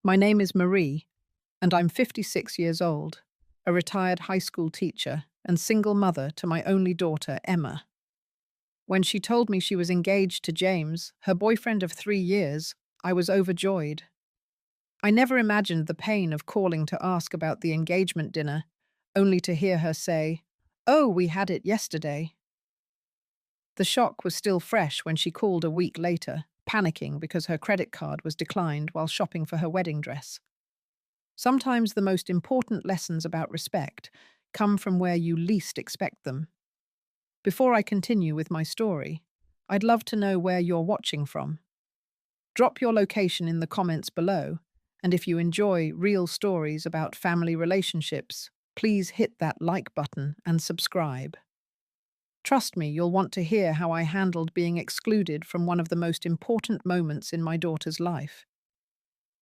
My name is Marie, and I'm 56 years old, a retired high school teacher and single mother to my only daughter, Emma. When she told me she was engaged to James, her boyfriend of 3 years, I was overjoyed. I never imagined the pain of calling to ask about the engagement dinner, only to hear her say, "Oh, we had it yesterday." The shock was still fresh when she called a week later, panicking because her credit card was declined while shopping for her wedding dress. Sometimes the most important lessons about respect come from where you least expect them. Before I continue with my story, I'd love to know where you're watching from. Drop your location in the comments below, and if you enjoy real stories about family relationships, please hit that like button and subscribe. Trust me, you'll want to hear how I handled being excluded from one of the most important moments in my daughter's life.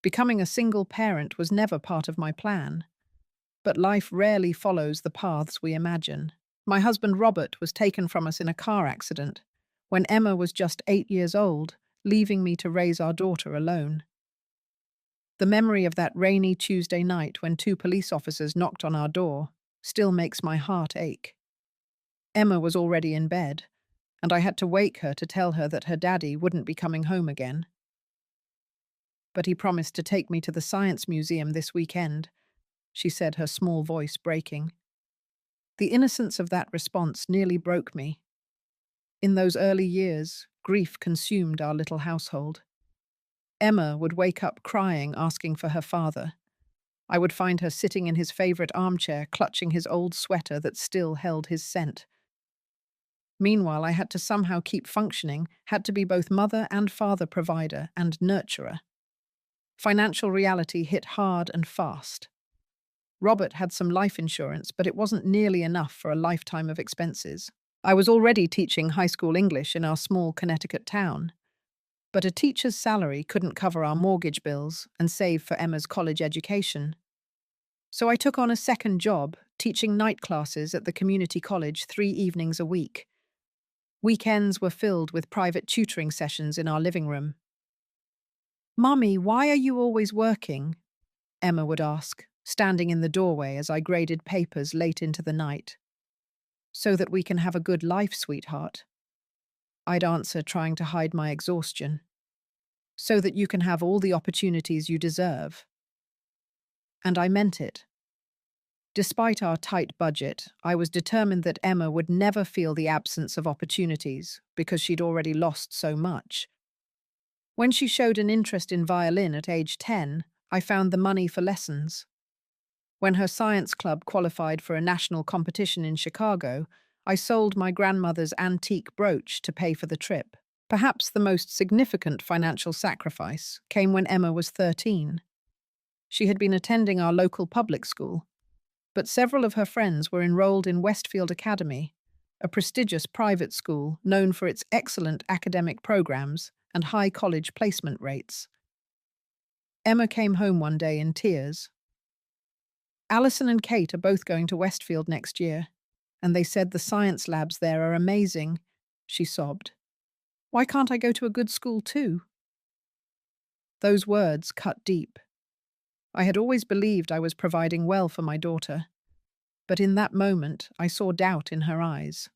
Becoming a single parent was never part of my plan, but life rarely follows the paths we imagine. My husband Robert was taken from us in a car accident when Emma was just 8 years old, leaving me to raise our daughter alone. The memory of that rainy Tuesday night when two police officers knocked on our door still makes my heart ache. Emma was already in bed, and I had to wake her to tell her that her daddy wouldn't be coming home again. But he promised to take me to the Science Museum this weekend, she said, her small voice breaking. The innocence of that response nearly broke me. In those early years, grief consumed our little household. Emma would wake up crying, asking for her father. I would find her sitting in his favorite armchair, clutching his old sweater that still held his scent. Meanwhile, I had to somehow keep functioning, had to be both mother and father provider and nurturer. Financial reality hit hard and fast. Robert had some life insurance, but it wasn't nearly enough for a lifetime of expenses. I was already teaching high school English in our small Connecticut town, but a teacher's salary couldn't cover our mortgage bills and save for Emma's college education. So I took on a second job, teaching night classes at the community college 3 evenings a week. Weekends were filled with private tutoring sessions in our living room. "Mummy, why are you always working?" Emma would ask, standing in the doorway as I graded papers late into the night. "So that we can have a good life, sweetheart." I'd answer, trying to hide my exhaustion. "So that you can have all the opportunities you deserve." And I meant it. Despite our tight budget, I was determined that Emma would never feel the absence of opportunities because she'd already lost so much. When she showed an interest in violin at age 10, I found the money for lessons. When her science club qualified for a national competition in Chicago, I sold my grandmother's antique brooch to pay for the trip. Perhaps the most significant financial sacrifice came when Emma was 13. She had been attending our local public school, but several of her friends were enrolled in Westfield Academy, a prestigious private school known for its excellent academic programs and high college placement rates. Emma came home one day in tears. "Allison and Kate are both going to Westfield next year, and they said the science labs there are amazing," she sobbed. "Why can't I go to a good school too?" Those words cut deep. I had always believed I was providing well for my daughter, but in that moment I saw doubt in her eyes.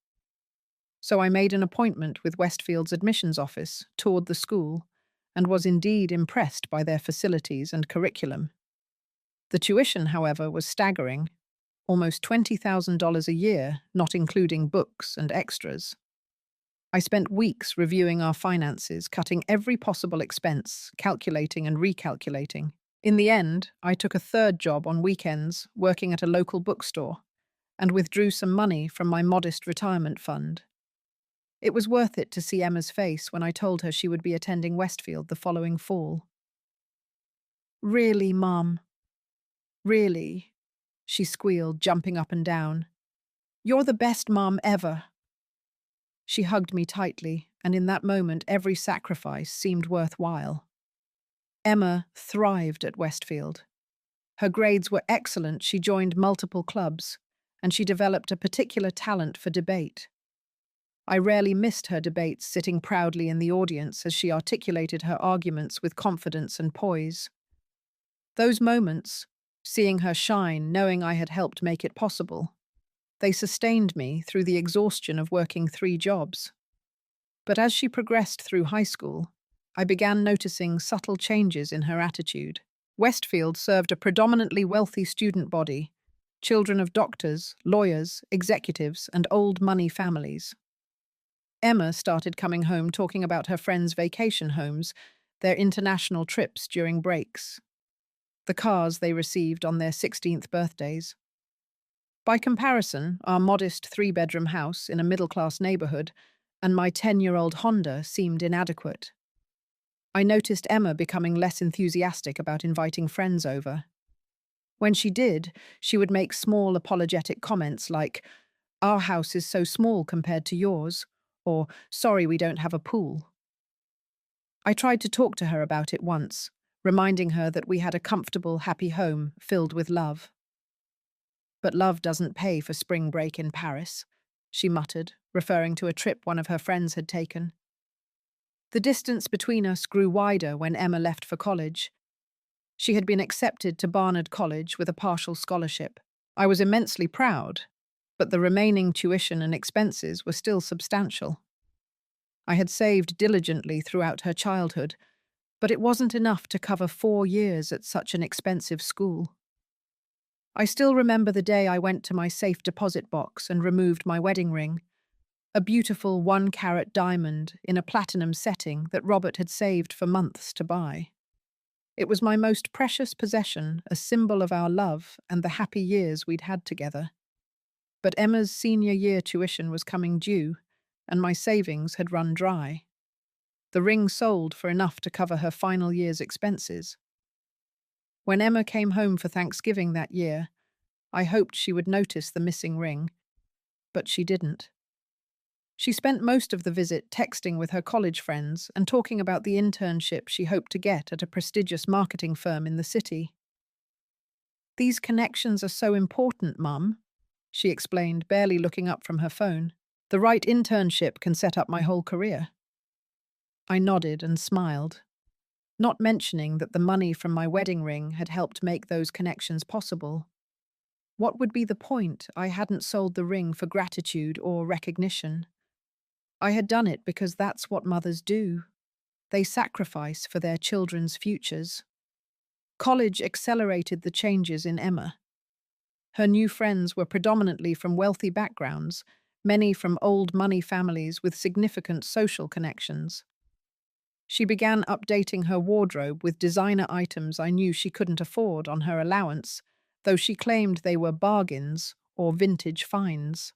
So I made an appointment with Westfield's admissions office, toured the school, and was indeed impressed by their facilities and curriculum. The tuition, however, was staggering, almost $20,000 a year, not including books and extras. I spent weeks reviewing our finances, cutting every possible expense, calculating and recalculating. In the end, I took a third job on weekends, working at a local bookstore, and withdrew some money from my modest retirement fund. It was worth it to see Emma's face when I told her she would be attending Westfield the following fall. "Really, Mum? Really?" she squealed, jumping up and down. "You're the best mum ever." She hugged me tightly, and in that moment every sacrifice seemed worthwhile. Emma thrived at Westfield. Her grades were excellent, she joined multiple clubs, and she developed a particular talent for debate. I rarely missed her debates, sitting proudly in the audience as she articulated her arguments with confidence and poise. Those moments, seeing her shine, knowing I had helped make it possible, they sustained me through the exhaustion of working 3 jobs. But as she progressed through high school, I began noticing subtle changes in her attitude. Westfield served a predominantly wealthy student body, children of doctors, lawyers, executives, and old money families. Emma started coming home talking about her friends' vacation homes, their international trips during breaks, the cars they received on their 16th birthdays. By comparison, our modest 3-bedroom house in a middle-class neighborhood and my 10-year-old Honda seemed inadequate. I noticed Emma becoming less enthusiastic about inviting friends over. When she did, she would make small apologetic comments like, "Our house is so small compared to yours," or "Sorry, we don't have a pool." I tried to talk to her about it once, reminding her that we had a comfortable, happy home filled with love. "But love doesn't pay for spring break in Paris," she muttered, referring to a trip one of her friends had taken. The distance between us grew wider when Emma left for college. She had been accepted to Barnard College with a partial scholarship. I was immensely proud, but the remaining tuition and expenses were still substantial. I had saved diligently throughout her childhood, but it wasn't enough to cover 4 years at such an expensive school. I still remember the day I went to my safe deposit box and removed my wedding ring, a beautiful 1-carat diamond in a platinum setting that Robert had saved for months to buy. It was my most precious possession, a symbol of our love and the happy years we'd had together. But Emma's senior year tuition was coming due, and my savings had run dry. The ring sold for enough to cover her final year's expenses. When Emma came home for Thanksgiving that year, I hoped she would notice the missing ring, but she didn't. She spent most of the visit texting with her college friends and talking about the internship she hoped to get at a prestigious marketing firm in the city. "These connections are so important, Mum," she explained, barely looking up from her phone. "The right internship can set up my whole career." I nodded and smiled, not mentioning that the money from my wedding ring had helped make those connections possible. What would be the point? I hadn't sold the ring for gratitude or recognition. I had done it because that's what mothers do. They sacrifice for their children's futures. College accelerated the changes in Emma. Her new friends were predominantly from wealthy backgrounds, many from old money families with significant social connections. She began updating her wardrobe with designer items I knew she couldn't afford on her allowance, though she claimed they were bargains or vintage finds.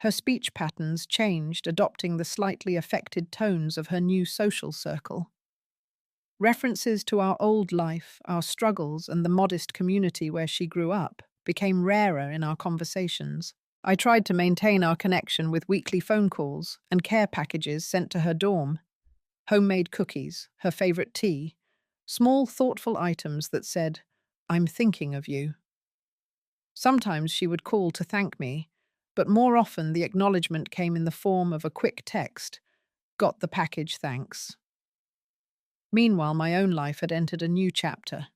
Her speech patterns changed, adopting the slightly affected tones of her new social circle. References to our old life, our struggles, and the modest community where she grew up became rarer in our conversations. I tried to maintain our connection with weekly phone calls and care packages sent to her dorm. Homemade cookies, her favorite tea, small thoughtful items that said, "I'm thinking of you." Sometimes she would call to thank me, but more often the acknowledgement came in the form of a quick text, "Got the package, thanks." Meanwhile, my own life had entered a new chapter.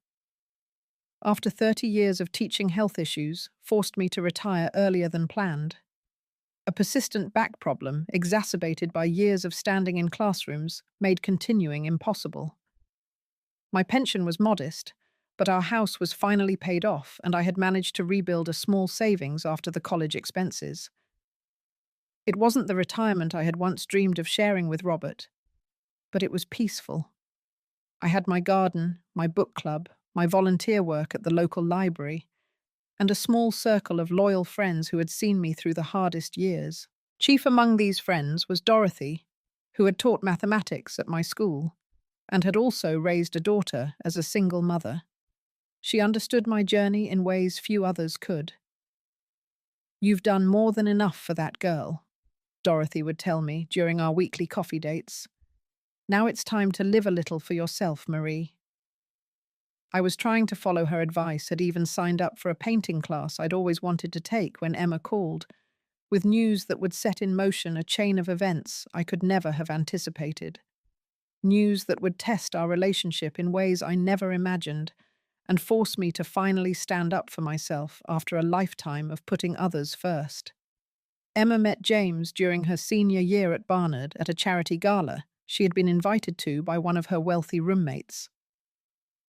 After 30 years of teaching, health issues forced me to retire earlier than planned. A persistent back problem, exacerbated by years of standing in classrooms, made continuing impossible. My pension was modest, but our house was finally paid off, and I had managed to rebuild a small savings after the college expenses. It wasn't the retirement I had once dreamed of sharing with Robert, but it was peaceful. I had my garden, my book club, my volunteer work at the local library, and a small circle of loyal friends who had seen me through the hardest years. Chief among these friends was Dorothy, who had taught mathematics at my school, and had also raised a daughter as a single mother. She understood my journey in ways few others could. "You've done more than enough for that girl," Dorothy would tell me during our weekly coffee dates. "Now it's time to live a little for yourself, Marie." I was trying to follow her advice, had even signed up for a painting class I'd always wanted to take when Emma called, with news that would set in motion a chain of events I could never have anticipated. news that would test our relationship in ways I never imagined and force me to finally stand up for myself after a lifetime of putting others first. Emma met James during her senior year at Barnard at a charity gala she had been invited to by one of her wealthy roommates.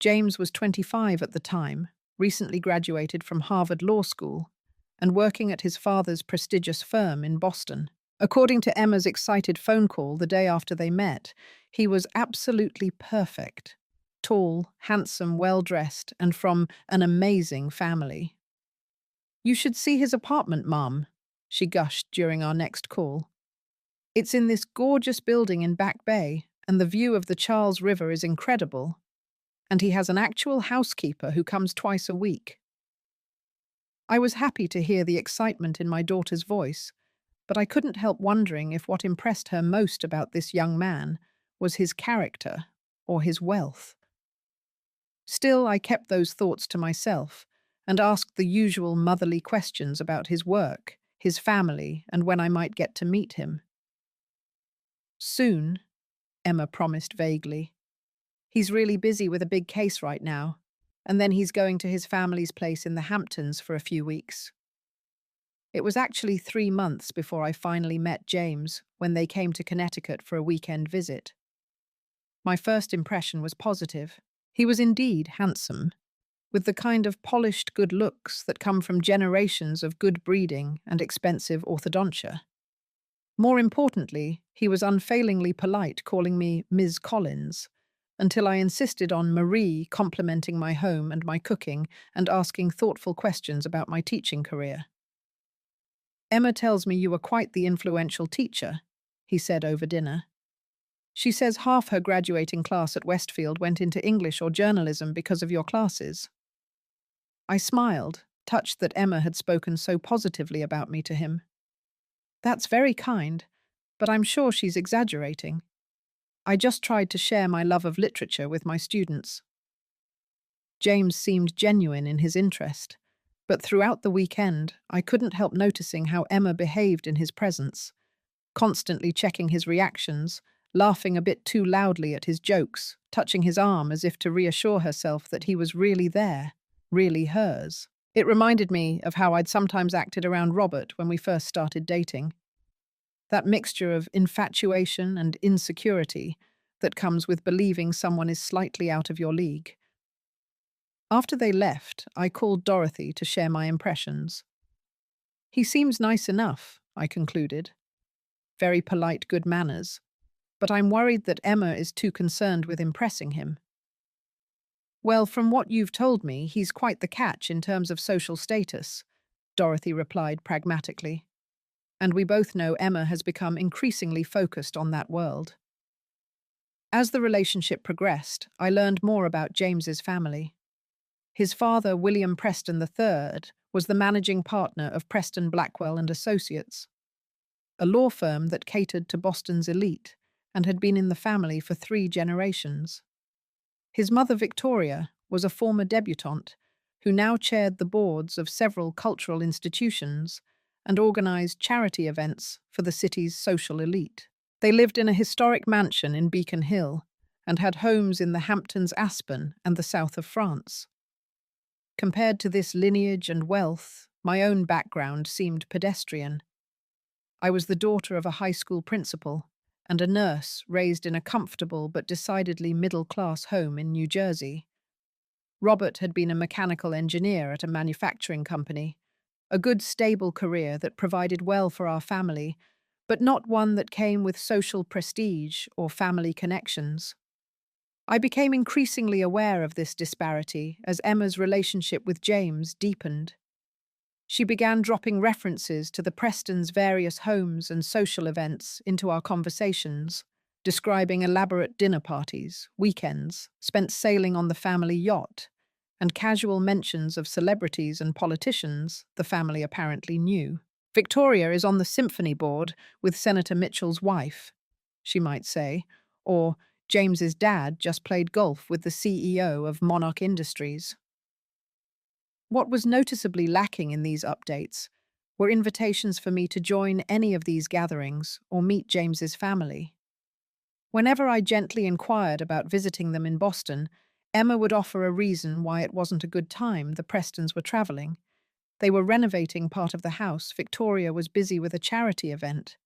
James was 25 at the time, recently graduated from Harvard Law School, and working at his father's prestigious firm in Boston. According to Emma's excited phone call the day after they met, he was absolutely perfect. Tall, handsome, well-dressed, and from an amazing family. "You should see his apartment, Mum," she gushed during our next call. "It's in this gorgeous building in Back Bay, and the view of the Charles River is incredible. And he has an actual housekeeper who comes twice a week." I was happy to hear the excitement in my daughter's voice, but I couldn't help wondering if what impressed her most about this young man was his character or his wealth. Still, I kept those thoughts to myself and asked the usual motherly questions about his work, his family, and when I might get to meet him. "Soon," Emma promised vaguely. "He's really busy with a big case right now, and then he's going to his family's place in the Hamptons for a few weeks." It was actually 3 months before I finally met James when they came to Connecticut for a weekend visit. My first impression was positive. He was indeed handsome, with the kind of polished good looks that come from generations of good breeding and expensive orthodontia. More importantly, he was unfailingly polite, calling me Ms. Collins, until I insisted on Marie complimenting my home and my cooking and asking thoughtful questions about my teaching career. "Emma tells me you were quite the influential teacher," he said over dinner. "She says half her graduating class at Westfield went into English or journalism because of your classes." I smiled, touched that Emma had spoken so positively about me to him. "That's very kind, but I'm sure she's exaggerating. I just tried to share my love of literature with my students." James seemed genuine in his interest, but throughout the weekend, I couldn't help noticing how Emma behaved in his presence, constantly checking his reactions, laughing a bit too loudly at his jokes, touching his arm as if to reassure herself that he was really there, really hers. It reminded me of how I'd sometimes acted around Robert when we first started dating. That mixture of infatuation and insecurity that comes with believing someone is slightly out of your league. After they left, I called Dorothy to share my impressions. "He seems nice enough," I concluded. "Very polite, good manners. But I'm worried that Emma is too concerned with impressing him." "Well, from what you've told me, he's quite the catch in terms of social status," Dorothy replied pragmatically. "And we both know Emma has become increasingly focused on that world." As the relationship progressed, I learned more about James's family. His father, William Preston III, was the managing partner of Preston Blackwell and Associates, a law firm that catered to Boston's elite and had been in the family for 3 generations. His mother, Victoria, was a former debutante who now chaired the boards of several cultural institutions and organized charity events for the city's social elite. They lived in a historic mansion in Beacon Hill and had homes in the Hamptons, Aspen, and the south of France. Compared to this lineage and wealth, my own background seemed pedestrian. I was the daughter of a high school principal and a nurse raised in a comfortable but decidedly middle-class home in New Jersey. Robert had been a mechanical engineer at a manufacturing company, a good stable career that provided well for our family, but not one that came with social prestige or family connections. I became increasingly aware of this disparity as Emma's relationship with James deepened. She began dropping references to the Prestons' various homes and social events into our conversations, describing elaborate dinner parties, weekends, spent sailing on the family yacht, and casual mentions of celebrities and politicians the family apparently knew. "Victoria is on the symphony board with Senator Mitchell's wife," she might say, or "James's dad just played golf with the CEO of Monarch Industries." What was noticeably lacking in these updates were invitations for me to join any of these gatherings or meet James's family. Whenever I gently inquired about visiting them in Boston, Emma would offer a reason why it wasn't a good time the Prestons were traveling. They were renovating part of the house. Victoria was busy with a charity event.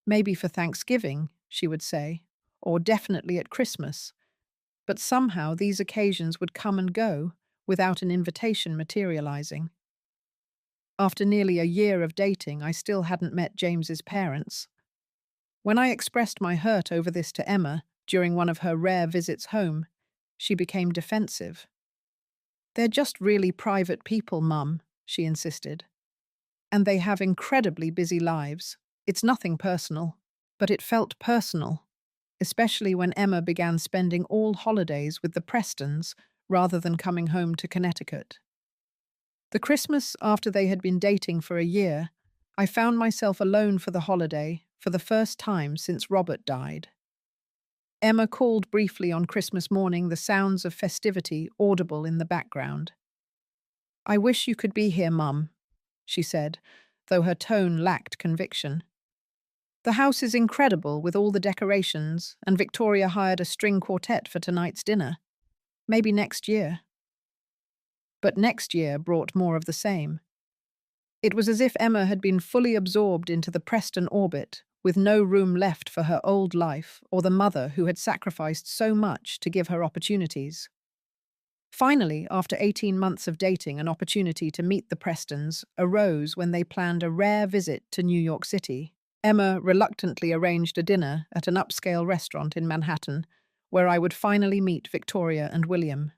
Maybe for Thanksgiving, she would say, or definitely at Christmas. But somehow these occasions would come and go without an invitation materializing. After nearly a year of dating, I still hadn't met James's parents. When I expressed my hurt over this to Emma during one of her rare visits home, she became defensive. "They're just really private people, Mum," she insisted. "And they have incredibly busy lives. It's nothing personal." But it felt personal, especially when Emma began spending all holidays with the Prestons rather than coming home to Connecticut. The Christmas after they had been dating for a year, I found myself alone for the holiday for the first time since Robert died. Emma called briefly on Christmas morning, the sounds of festivity audible in the background. "I wish you could be here, Mum," she said, though her tone lacked conviction. "The house is incredible with all the decorations, and Victoria hired a string quartet for tonight's dinner. Maybe next year." But next year brought more of the same. It was as if Emma had been fully absorbed into the Preston orbit, with no room left for her old life or the mother who had sacrificed so much to give her opportunities. Finally, after 18 months of dating, an opportunity to meet the Prestons arose when they planned a rare visit to New York City. Emma reluctantly arranged a dinner at an upscale restaurant in Manhattan, where I would finally meet Victoria and William.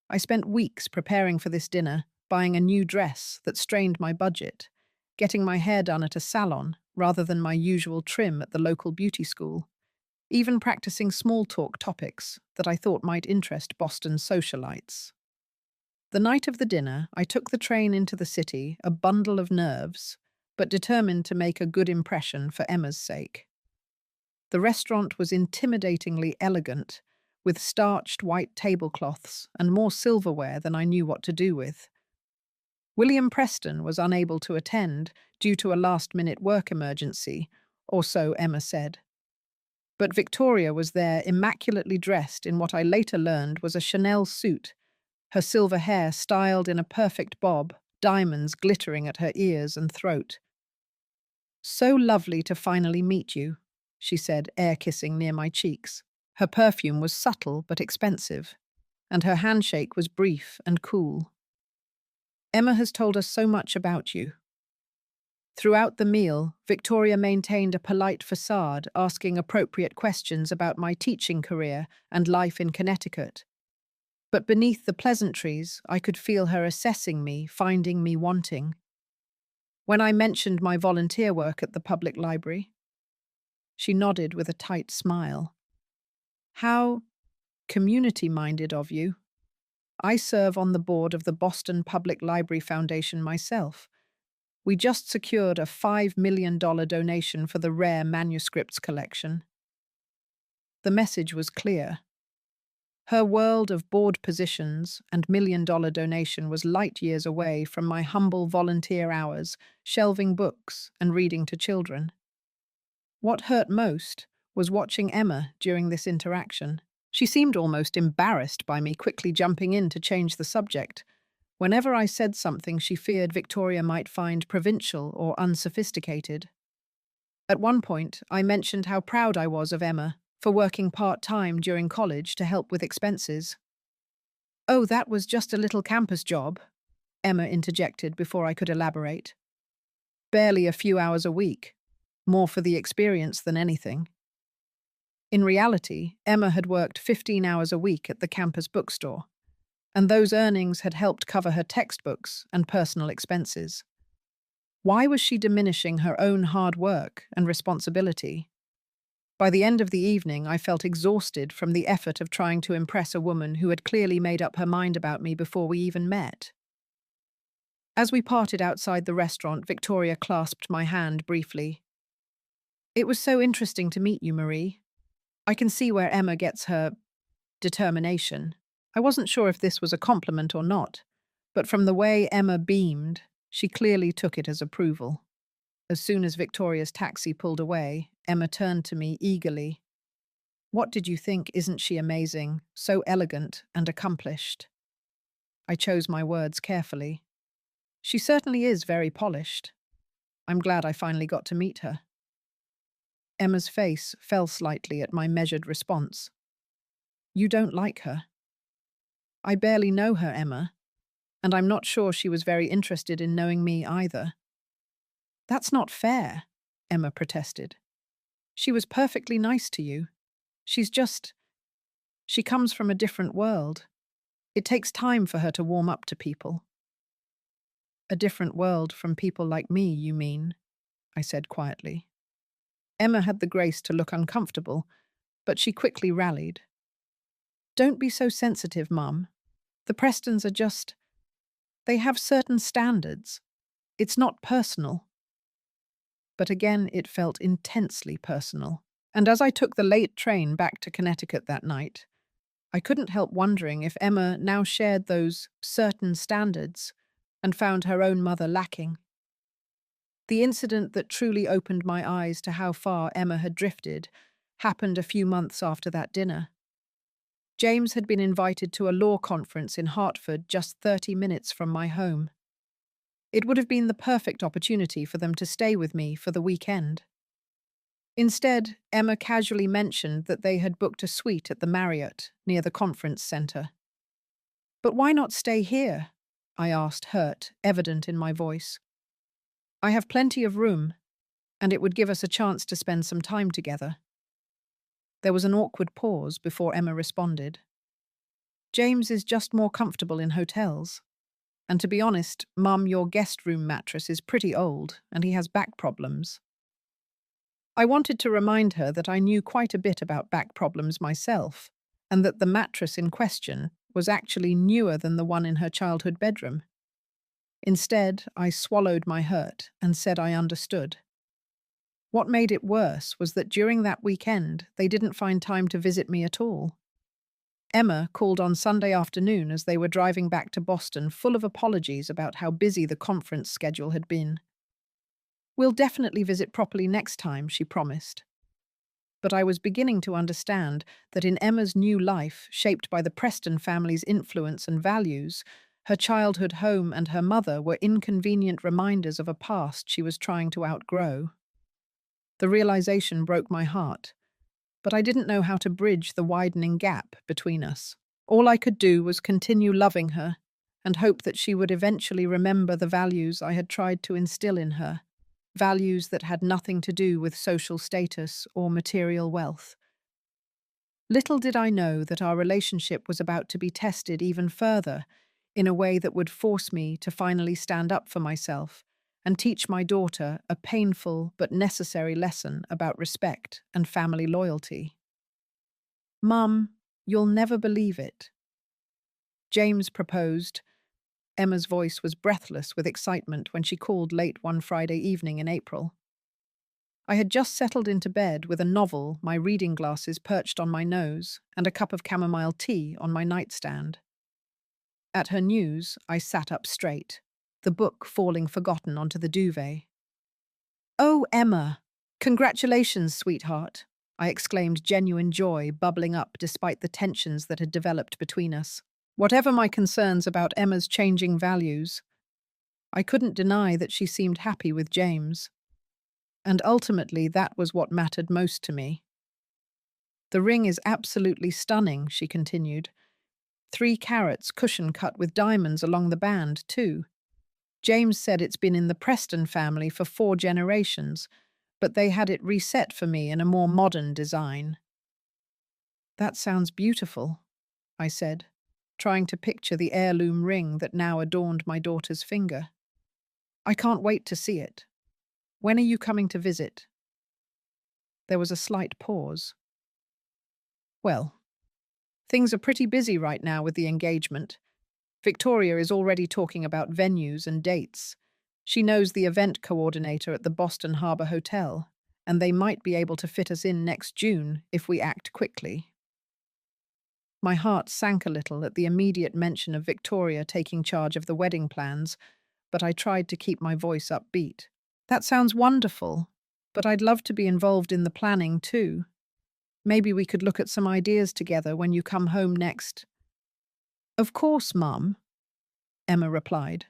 I spent weeks preparing for this dinner, buying a new dress that strained my budget, getting my hair done at a salon rather than my usual trim at the local beauty school, even practicing small talk topics that I thought might interest Boston socialites. The night of the dinner, I took the train into the city, a bundle of nerves, but determined to make a good impression for Emma's sake. The restaurant was intimidatingly elegant, with starched white tablecloths and more silverware than I knew what to do with. William Preston was unable to attend due to a last-minute work emergency, or so Emma said. But Victoria was there, immaculately dressed in what I later learned was a Chanel suit, her silver hair styled in a perfect bob, diamonds glittering at her ears and throat. "So lovely to finally meet you," she said, air-kissing near my cheeks. Her perfume was subtle but expensive, and her handshake was brief and cool. "Emma has told us so much about you." Throughout the meal, Victoria maintained a polite facade, asking appropriate questions about my teaching career and life in Connecticut. But beneath the pleasantries, I could feel her assessing me, finding me wanting. When I mentioned my volunteer work at the public library, she nodded with a tight smile. "How community-minded of you. I serve on the board of the Boston Public Library Foundation myself. We just secured a $5 million donation for the rare manuscripts collection." The message was clear. Her world of board positions and $1 million donation was light years away from my humble volunteer hours, shelving books and reading to children. What hurt most was watching Emma during this interaction. She seemed almost embarrassed by me quickly jumping in to change the subject. Whenever I said something she feared Victoria might find provincial or unsophisticated. At one point, I mentioned how proud I was of Emma for working part-time during college to help with expenses. "Oh, that was just a little campus job," Emma interjected before I could elaborate. "Barely a few hours a week, more for the experience than anything." In reality, Emma had worked 15 hours a week at the campus bookstore, and those earnings had helped cover her textbooks and personal expenses. Why was she diminishing her own hard work and responsibility? By the end of the evening, I felt exhausted from the effort of trying to impress a woman who had clearly made up her mind about me before we even met. As we parted outside the restaurant, Victoria clasped my hand briefly. "It was so interesting to meet you, Marie. I can see where Emma gets her determination." I wasn't sure if this was a compliment or not, but from the way Emma beamed, she clearly took it as approval. As soon as Victoria's taxi pulled away, Emma turned to me eagerly. What did you think? Isn't she amazing? So elegant and accomplished. I chose my words carefully. She certainly is very polished. I'm glad I finally got to meet her. Emma's face fell slightly at my measured response. You don't like her? I barely know her, Emma, and I'm not sure she was very interested in knowing me either. That's not fair, Emma protested. She was perfectly nice to you. She comes from a different world. It takes time for her to warm up to people. A different world from people like me, you mean? I said quietly. Emma had the grace to look uncomfortable, but she quickly rallied. Don't be so sensitive, Mum. The Prestons are just... They have certain standards. It's not personal. But again, it felt intensely personal. And as I took the late train back to Connecticut that night, I couldn't help wondering if Emma now shared those certain standards and found her own mother lacking. The incident that truly opened my eyes to how far Emma had drifted happened a few months after that dinner. James had been invited to a law conference in Hartford, just 30 minutes from my home. It would have been the perfect opportunity for them to stay with me for the weekend. Instead, Emma casually mentioned that they had booked a suite at the Marriott near the conference center. But why not stay here? I asked, hurt, evident in my voice. I have plenty of room, and it would give us a chance to spend some time together. There was an awkward pause before Emma responded. James is just more comfortable in hotels. And to be honest, Mum, your guest room mattress is pretty old, and he has back problems. I wanted to remind her that I knew quite a bit about back problems myself, and that the mattress in question was actually newer than the one in her childhood bedroom. Instead, I swallowed my hurt and said I understood. What made it worse was that during that weekend, they didn't find time to visit me at all. Emma called on Sunday afternoon as they were driving back to Boston, full of apologies about how busy the conference schedule had been. We'll definitely visit properly next time, she promised. But I was beginning to understand that in Emma's new life, shaped by the Preston family's influence and values, her childhood home and her mother were inconvenient reminders of a past she was trying to outgrow. The realization broke my heart, but I didn't know how to bridge the widening gap between us. All I could do was continue loving her and hope that she would eventually remember the values I had tried to instill in her, values that had nothing to do with social status or material wealth. Little did I know that our relationship was about to be tested even further in a way that would force me to finally stand up for myself and teach my daughter a painful but necessary lesson about respect and family loyalty. Mum, you'll never believe it. James proposed. Emma's voice was breathless with excitement when she called late one Friday evening in April. I had just settled into bed with a novel, my reading glasses perched on my nose, and a cup of chamomile tea on my nightstand. At her news, I sat up straight, the book falling forgotten onto the duvet. "Oh, Emma! Congratulations, sweetheart!" I exclaimed, genuine joy bubbling up despite the tensions that had developed between us. Whatever my concerns about Emma's changing values, I couldn't deny that she seemed happy with James. And ultimately, that was what mattered most to me. "The ring is absolutely stunning," she continued. 3 carats, cushion cut with diamonds along the band, too. James said it's been in the Preston family for 4 generations, but they had it reset for me in a more modern design. "That sounds beautiful," I said, trying to picture the heirloom ring that now adorned my daughter's finger. "I can't wait to see it. When are you coming to visit?" There was a slight pause. "Well, things are pretty busy right now with the engagement. Victoria is already talking about venues and dates. She knows the event coordinator at the Boston Harbor Hotel, and they might be able to fit us in next June if we act quickly." My heart sank a little at the immediate mention of Victoria taking charge of the wedding plans, but I tried to keep my voice upbeat. "That sounds wonderful, but I'd love to be involved in the planning too." Maybe we could look at some ideas together when you come home next. Of course, Mum, Emma replied,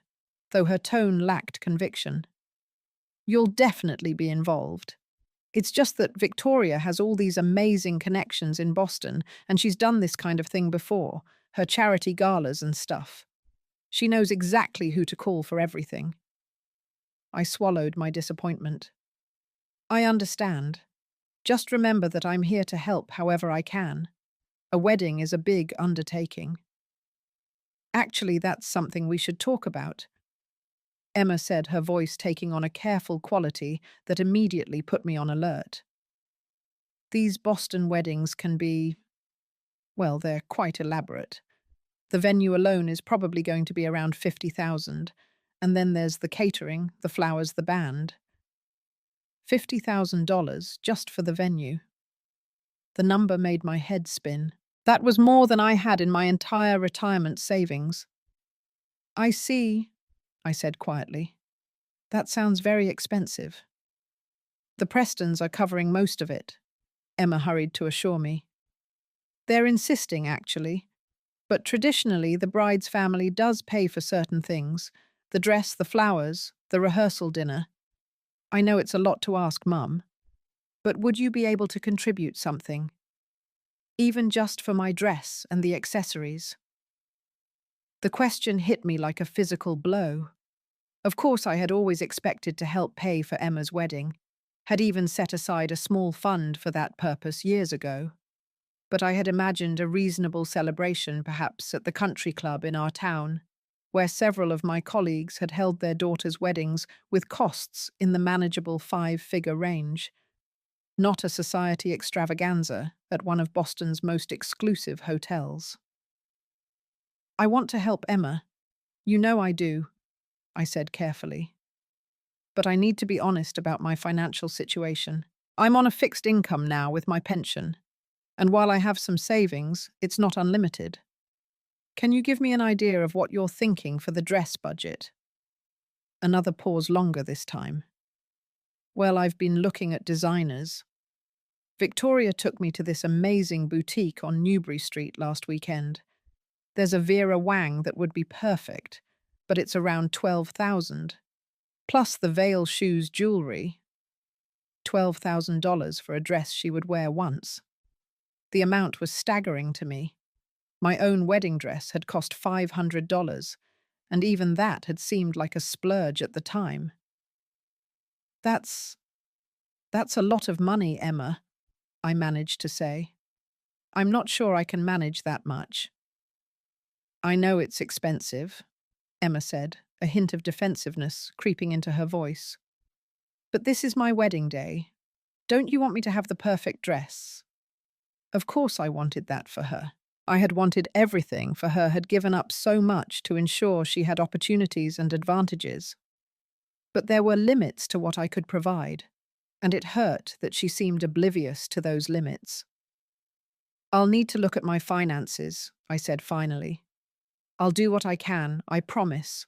though her tone lacked conviction. You'll definitely be involved. It's just that Victoria has all these amazing connections in Boston, and she's done this kind of thing before, her charity galas and stuff. She knows exactly who to call for everything. I swallowed my disappointment. I understand. Just remember that I'm here to help however I can. A wedding is a big undertaking. Actually, that's something we should talk about, Emma said, her voice taking on a careful quality that immediately put me on alert. These Boston weddings can be, well, they're quite elaborate. The venue alone is probably going to be around 50,000, and then there's the catering, the flowers, the band. $50,000 just for the venue. The number made my head spin. That was more than I had in my entire retirement savings. I see, I said quietly. That sounds very expensive. The Prestons are covering most of it, Emma hurried to assure me. They're insisting, actually. But traditionally, the bride's family does pay for certain things. The dress, the flowers, the rehearsal dinner. I know it's a lot to ask, Mum, but would you be able to contribute something? Even just for my dress and the accessories? The question hit me like a physical blow. Of course, I had always expected to help pay for Emma's wedding, had even set aside a small fund for that purpose years ago. But I had imagined a reasonable celebration perhaps at the country club in our town, where several of my colleagues had held their daughters' weddings with costs in the manageable 5-figure range. Not a society extravaganza at one of Boston's most exclusive hotels. I want to help Emma. You know I do, I said carefully. But I need to be honest about my financial situation. I'm on a fixed income now with my pension, and while I have some savings, it's not unlimited. Can you give me an idea of what you're thinking for the dress budget? Another pause longer this time. Well, I've been looking at designers. Victoria took me to this amazing boutique on Newbury Street last weekend. There's a Vera Wang that would be perfect, but it's around 12,000. Plus the veil, shoes, jewelry. $12,000 for a dress she would wear once. The amount was staggering to me. My own wedding dress had cost $500, and even that had seemed like a splurge at the time. That's a lot of money, Emma, I managed to say. I'm not sure I can manage that much. I know it's expensive, Emma said, a hint of defensiveness creeping into her voice. But this is my wedding day. Don't you want me to have the perfect dress? Of course I wanted that for her. I had wanted everything for her, had given up so much to ensure she had opportunities and advantages. But there were limits to what I could provide, and it hurt that she seemed oblivious to those limits. I'll need to look at my finances, I said finally. I'll do what I can, I promise.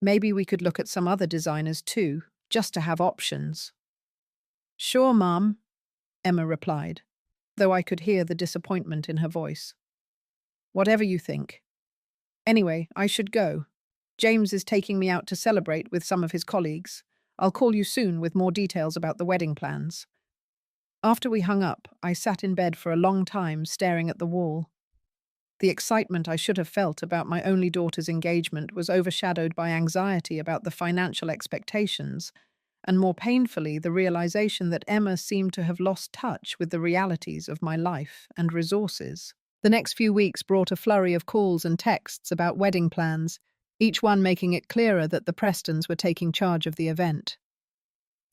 Maybe we could look at some other designers too, just to have options. Sure, Mum, Emma replied, though I could hear the disappointment in her voice. Whatever you think. Anyway, I should go. James is taking me out to celebrate with some of his colleagues. I'll call you soon with more details about the wedding plans. After we hung up, I sat in bed for a long time staring at the wall. The excitement I should have felt about my only daughter's engagement was overshadowed by anxiety about the financial expectations, and more painfully the realization that Emma seemed to have lost touch with the realities of my life and resources. The next few weeks brought a flurry of calls and texts about wedding plans, each one making it clearer that the Prestons were taking charge of the event.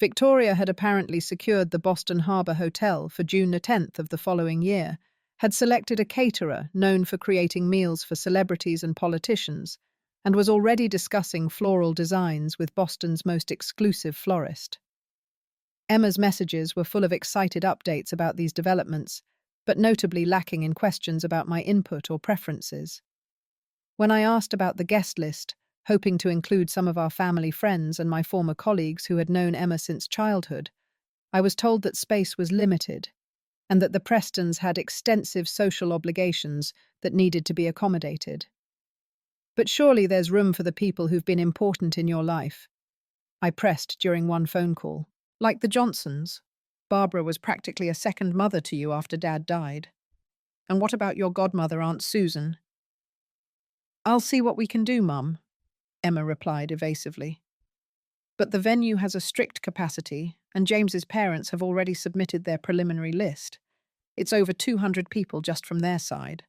Victoria had apparently secured the Boston Harbor Hotel for June the 10th of the following year, had selected a caterer known for creating meals for celebrities and politicians, and was already discussing floral designs with Boston's most exclusive florist. Emma's messages were full of excited updates about these developments, but notably lacking in questions about my input or preferences. When I asked about the guest list, hoping to include some of our family friends and my former colleagues who had known Emma since childhood, I was told that space was limited. and that the Prestons had extensive social obligations that needed to be accommodated. But surely there's room for the people who've been important in your life, I pressed during one phone call. Like the Johnsons. Barbara was practically a second mother to you after Dad died. And what about your godmother, Aunt Susan? I'll see what we can do, Mum, Emma replied evasively. But the venue has a strict capacity, and James's parents have already submitted their preliminary list. It's over 200 people just from their side.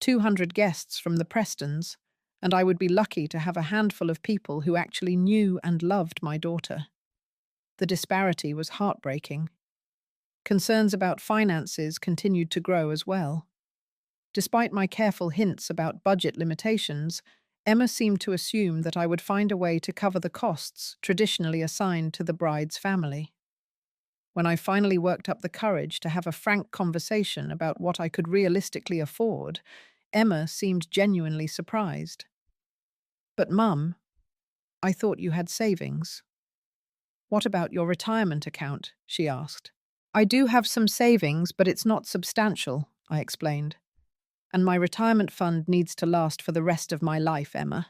200 guests from the Prestons, and I would be lucky to have a handful of people who actually knew and loved my daughter. The disparity was heartbreaking. Concerns about finances continued to grow as well. Despite my careful hints about budget limitations, Emma seemed to assume that I would find a way to cover the costs traditionally assigned to the bride's family. When I finally worked up the courage to have a frank conversation about what I could realistically afford, Emma seemed genuinely surprised. But Mum, I thought you had savings. What about your retirement account? She asked. I do have some savings, but it's not substantial, I explained. And my retirement fund needs to last for the rest of my life, Emma.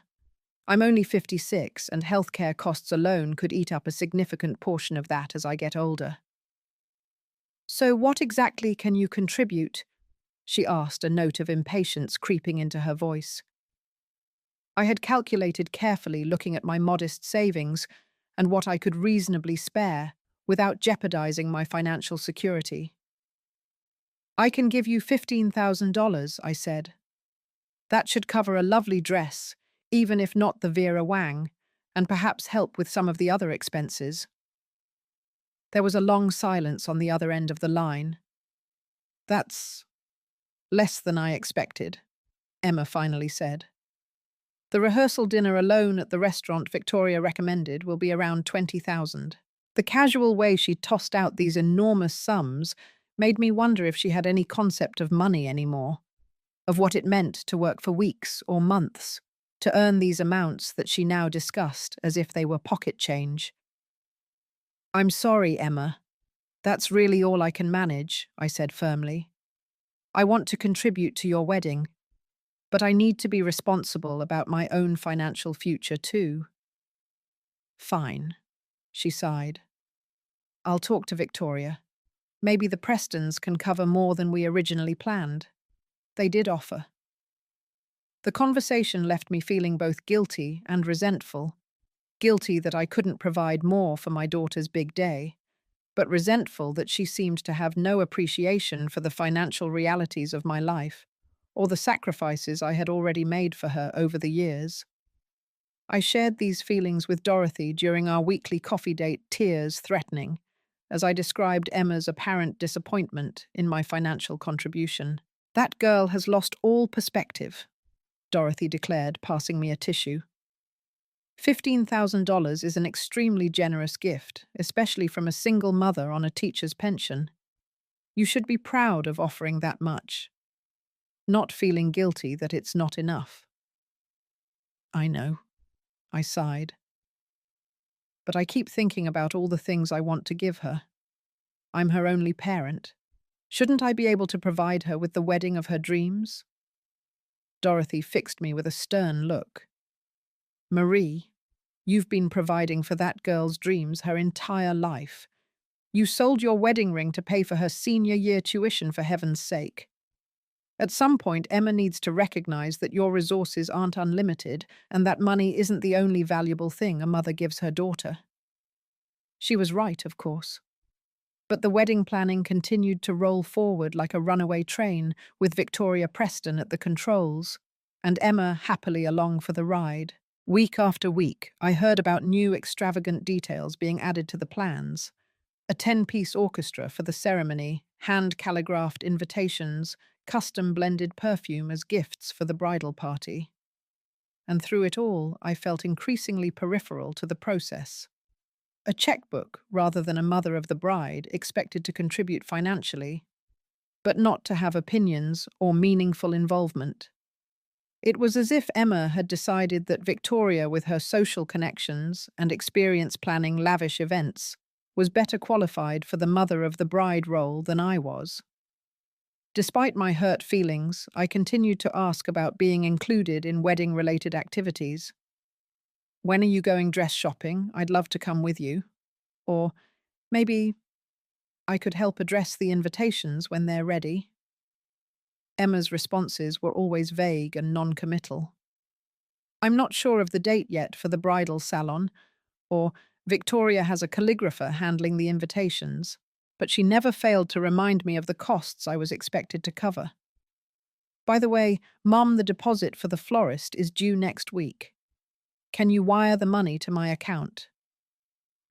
I'm only 56, and healthcare costs alone could eat up a significant portion of that as I get older. So what exactly can you contribute? She asked, a note of impatience creeping into her voice. I had calculated carefully, looking at my modest savings and what I could reasonably spare without jeopardizing my financial security. I can give you $15,000, I said. That should cover a lovely dress, even if not the Vera Wang, and perhaps help with some of the other expenses. There was a long silence on the other end of the line. That's less than I expected, Emma finally said. The rehearsal dinner alone at the restaurant Victoria recommended will be around 20,000. The casual way she tossed out these enormous sums made me wonder if she had any concept of money anymore, of what it meant to work for weeks or months, to earn these amounts that she now discussed as if they were pocket change. I'm sorry, Emma. That's really all I can manage, I said firmly. I want to contribute to your wedding, but I need to be responsible about my own financial future too. Fine, she sighed. I'll talk to Victoria. Maybe the Prestons can cover more than we originally planned. They did offer. The conversation left me feeling both guilty and resentful. Guilty that I couldn't provide more for my daughter's big day, but resentful that she seemed to have no appreciation for the financial realities of my life, or the sacrifices I had already made for her over the years. I shared these feelings with Dorothy during our weekly coffee date, tears threatening, as I described Emma's apparent disappointment in my financial contribution. That girl has lost all perspective, Dorothy declared, passing me a tissue. $15,000 is an extremely generous gift, especially from a single mother on a teacher's pension. You should be proud of offering that much, not feeling guilty that it's not enough. I know, I sighed. But I keep thinking about all the things I want to give her. I'm her only parent. Shouldn't I be able to provide her with the wedding of her dreams? Dorothy fixed me with a stern look. Marie, you've been providing for that girl's dreams her entire life. You sold your wedding ring to pay for her senior year tuition, for heaven's sake. At some point, Emma needs to recognize that your resources aren't unlimited and that money isn't the only valuable thing a mother gives her daughter. She was right, of course. But the wedding planning continued to roll forward like a runaway train, with Victoria Preston at the controls, and Emma happily along for the ride. Week after week, I heard about new extravagant details being added to the plans. A 10-piece orchestra for the ceremony, hand-calligraphed invitations, custom-blended perfume as gifts for the bridal party. And through it all, I felt increasingly peripheral to the process. A checkbook rather than a mother of the bride expected to contribute financially, but not to have opinions or meaningful involvement. It was as if Emma had decided that Victoria, with her social connections and experience planning lavish events, was better qualified for the mother of the bride role than I was. Despite my hurt feelings, I continued to ask about being included in wedding-related activities. When are you going dress shopping? I'd love to come with you. Or maybe I could help address the invitations when they're ready. Emma's responses were always vague and non-committal. I'm not sure of the date yet for the bridal salon, or Victoria has a calligrapher handling the invitations, but she never failed to remind me of the costs I was expected to cover. By the way, Mum, the deposit for the florist is due next week. Can you wire the money to my account?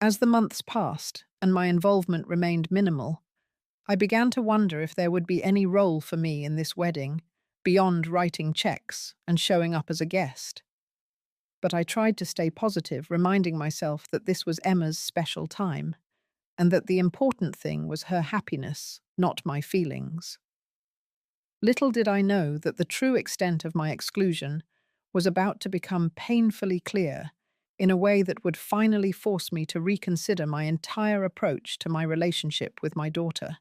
As the months passed and my involvement remained minimal, I began to wonder if there would be any role for me in this wedding, beyond writing checks and showing up as a guest. But I tried to stay positive, reminding myself that this was Emma's special time, and that the important thing was her happiness, not my feelings. Little did I know that the true extent of my exclusion was about to become painfully clear in a way that would finally force me to reconsider my entire approach to my relationship with my daughter.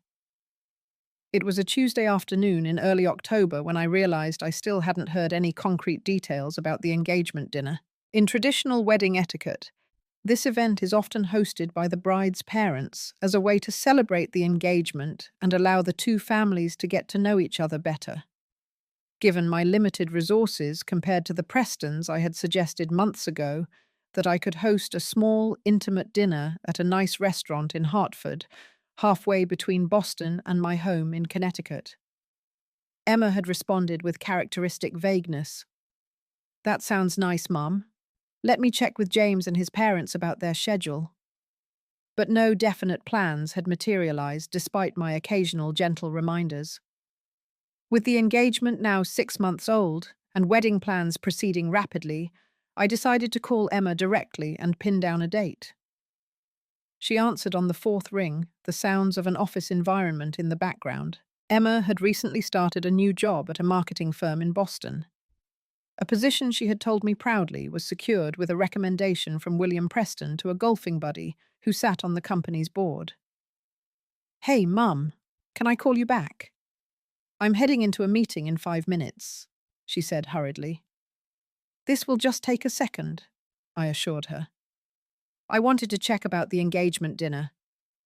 It was a Tuesday afternoon in early October when I realized I still hadn't heard any concrete details about the engagement dinner. In traditional wedding etiquette, this event is often hosted by the bride's parents as a way to celebrate the engagement and allow the two families to get to know each other better. Given my limited resources compared to the Prestons, I had suggested months ago that I could host a small, intimate dinner at a nice restaurant in Hartford, halfway between Boston and my home in Connecticut. Emma had responded with characteristic vagueness. "That sounds nice, Mum. Let me check with James and his parents about their schedule." But no definite plans had materialized despite my occasional gentle reminders. With the engagement now 6 months old and wedding plans proceeding rapidly, I decided to call Emma directly and pin down a date. She answered on the fourth ring, the sounds of an office environment in the background. Emma had recently started a new job at a marketing firm in Boston. A position she had told me proudly was secured with a recommendation from William Preston to a golfing buddy who sat on the company's board. "Hey, Mum, can I call you back? I'm heading into a meeting in 5 minutes," she said hurriedly. "This will just take a second," I assured her. "I wanted to check about the engagement dinner.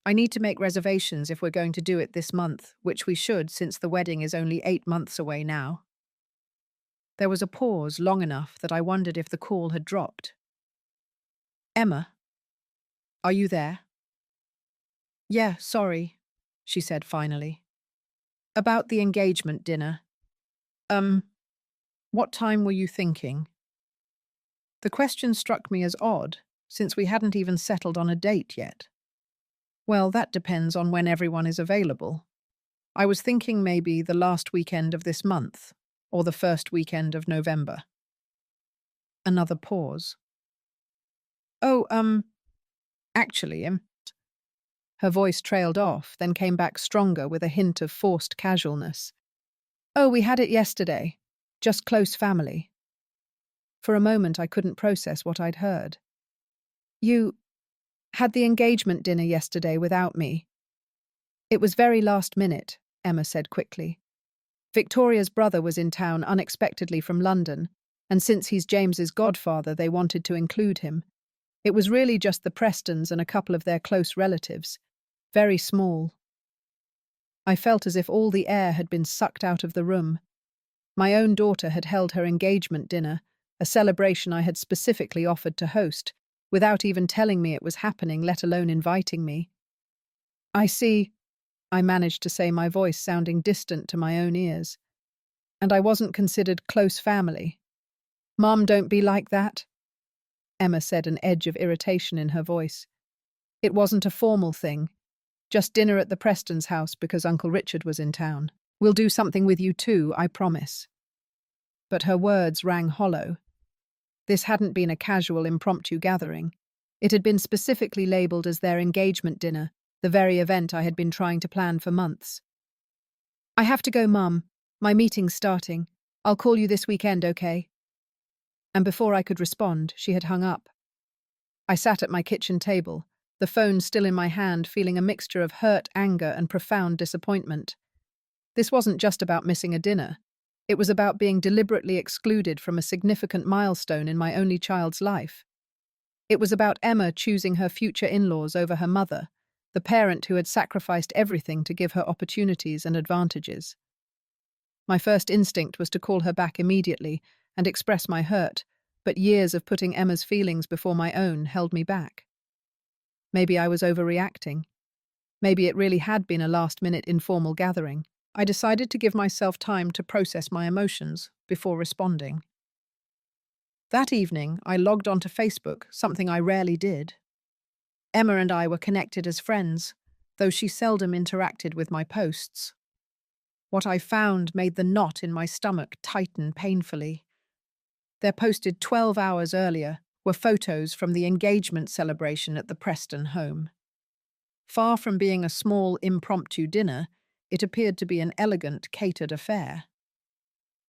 I need to make reservations if we're going to do it this month, which we should since the wedding is only 8 months away now." There was a pause long enough that I wondered if the call had dropped. "Emma, are you there?" "Yeah, sorry," she said finally. "About the engagement dinner. What time were you thinking?" The question struck me as odd, since we hadn't even settled on a date yet. "Well, that depends on when everyone is available. I was thinking maybe the last weekend of this month, or the first weekend of November." Another pause. "Oh, actually, her voice trailed off, then came back stronger with a hint of forced casualness. "Oh, we had it yesterday. Just close family." For a moment, I couldn't process what I'd heard. "You had the engagement dinner yesterday without me." "It was very last minute," Emma said quickly. "Victoria's brother was in town unexpectedly from London, and since he's James's godfather, they wanted to include him. It was really just the Prestons and a couple of their close relatives. Very small." I felt as if all the air had been sucked out of the room. My own daughter had held her engagement dinner, a celebration I had specifically offered to host, without even telling me it was happening, let alone inviting me. "I see," I managed to say, my voice sounding distant to my own ears. "And I wasn't considered close family." "Mom, don't be like that," Emma said, an edge of irritation in her voice. "It wasn't a formal thing. Just dinner at the Prestons' house because Uncle Richard was in town. We'll do something with you too, I promise." But her words rang hollow. This hadn't been a casual, impromptu gathering. It had been specifically labelled as their engagement dinner, the very event I had been trying to plan for months. "I have to go, Mum. My meeting's starting. I'll call you this weekend, okay?" And before I could respond, she had hung up. I sat at my kitchen table, the phone still in my hand, feeling a mixture of hurt, anger, and profound disappointment. This wasn't just about missing a dinner. It was about being deliberately excluded from a significant milestone in my only child's life. It was about Emma choosing her future in-laws over her mother, the parent who had sacrificed everything to give her opportunities and advantages. My first instinct was to call her back immediately and express my hurt, but years of putting Emma's feelings before my own held me back. Maybe I was overreacting. Maybe it really had been a last-minute informal gathering. I decided to give myself time to process my emotions before responding. That evening, I logged onto Facebook, something I rarely did. Emma and I were connected as friends, though she seldom interacted with my posts. What I found made the knot in my stomach tighten painfully. Their posted 12 hours earlier were photos from the engagement celebration at the Preston home. Far from being a small, impromptu dinner, it appeared to be an elegant, catered affair.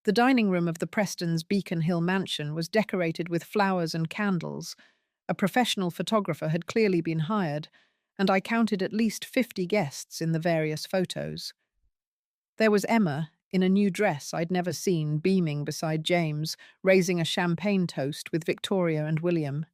The dining room of the Prestons' Beacon Hill mansion was decorated with flowers and candles. A professional photographer had clearly been hired, and I counted at least 50 guests in the various photos. There was Emma, in a new dress I'd never seen, beaming beside James, raising a champagne toast with Victoria and William.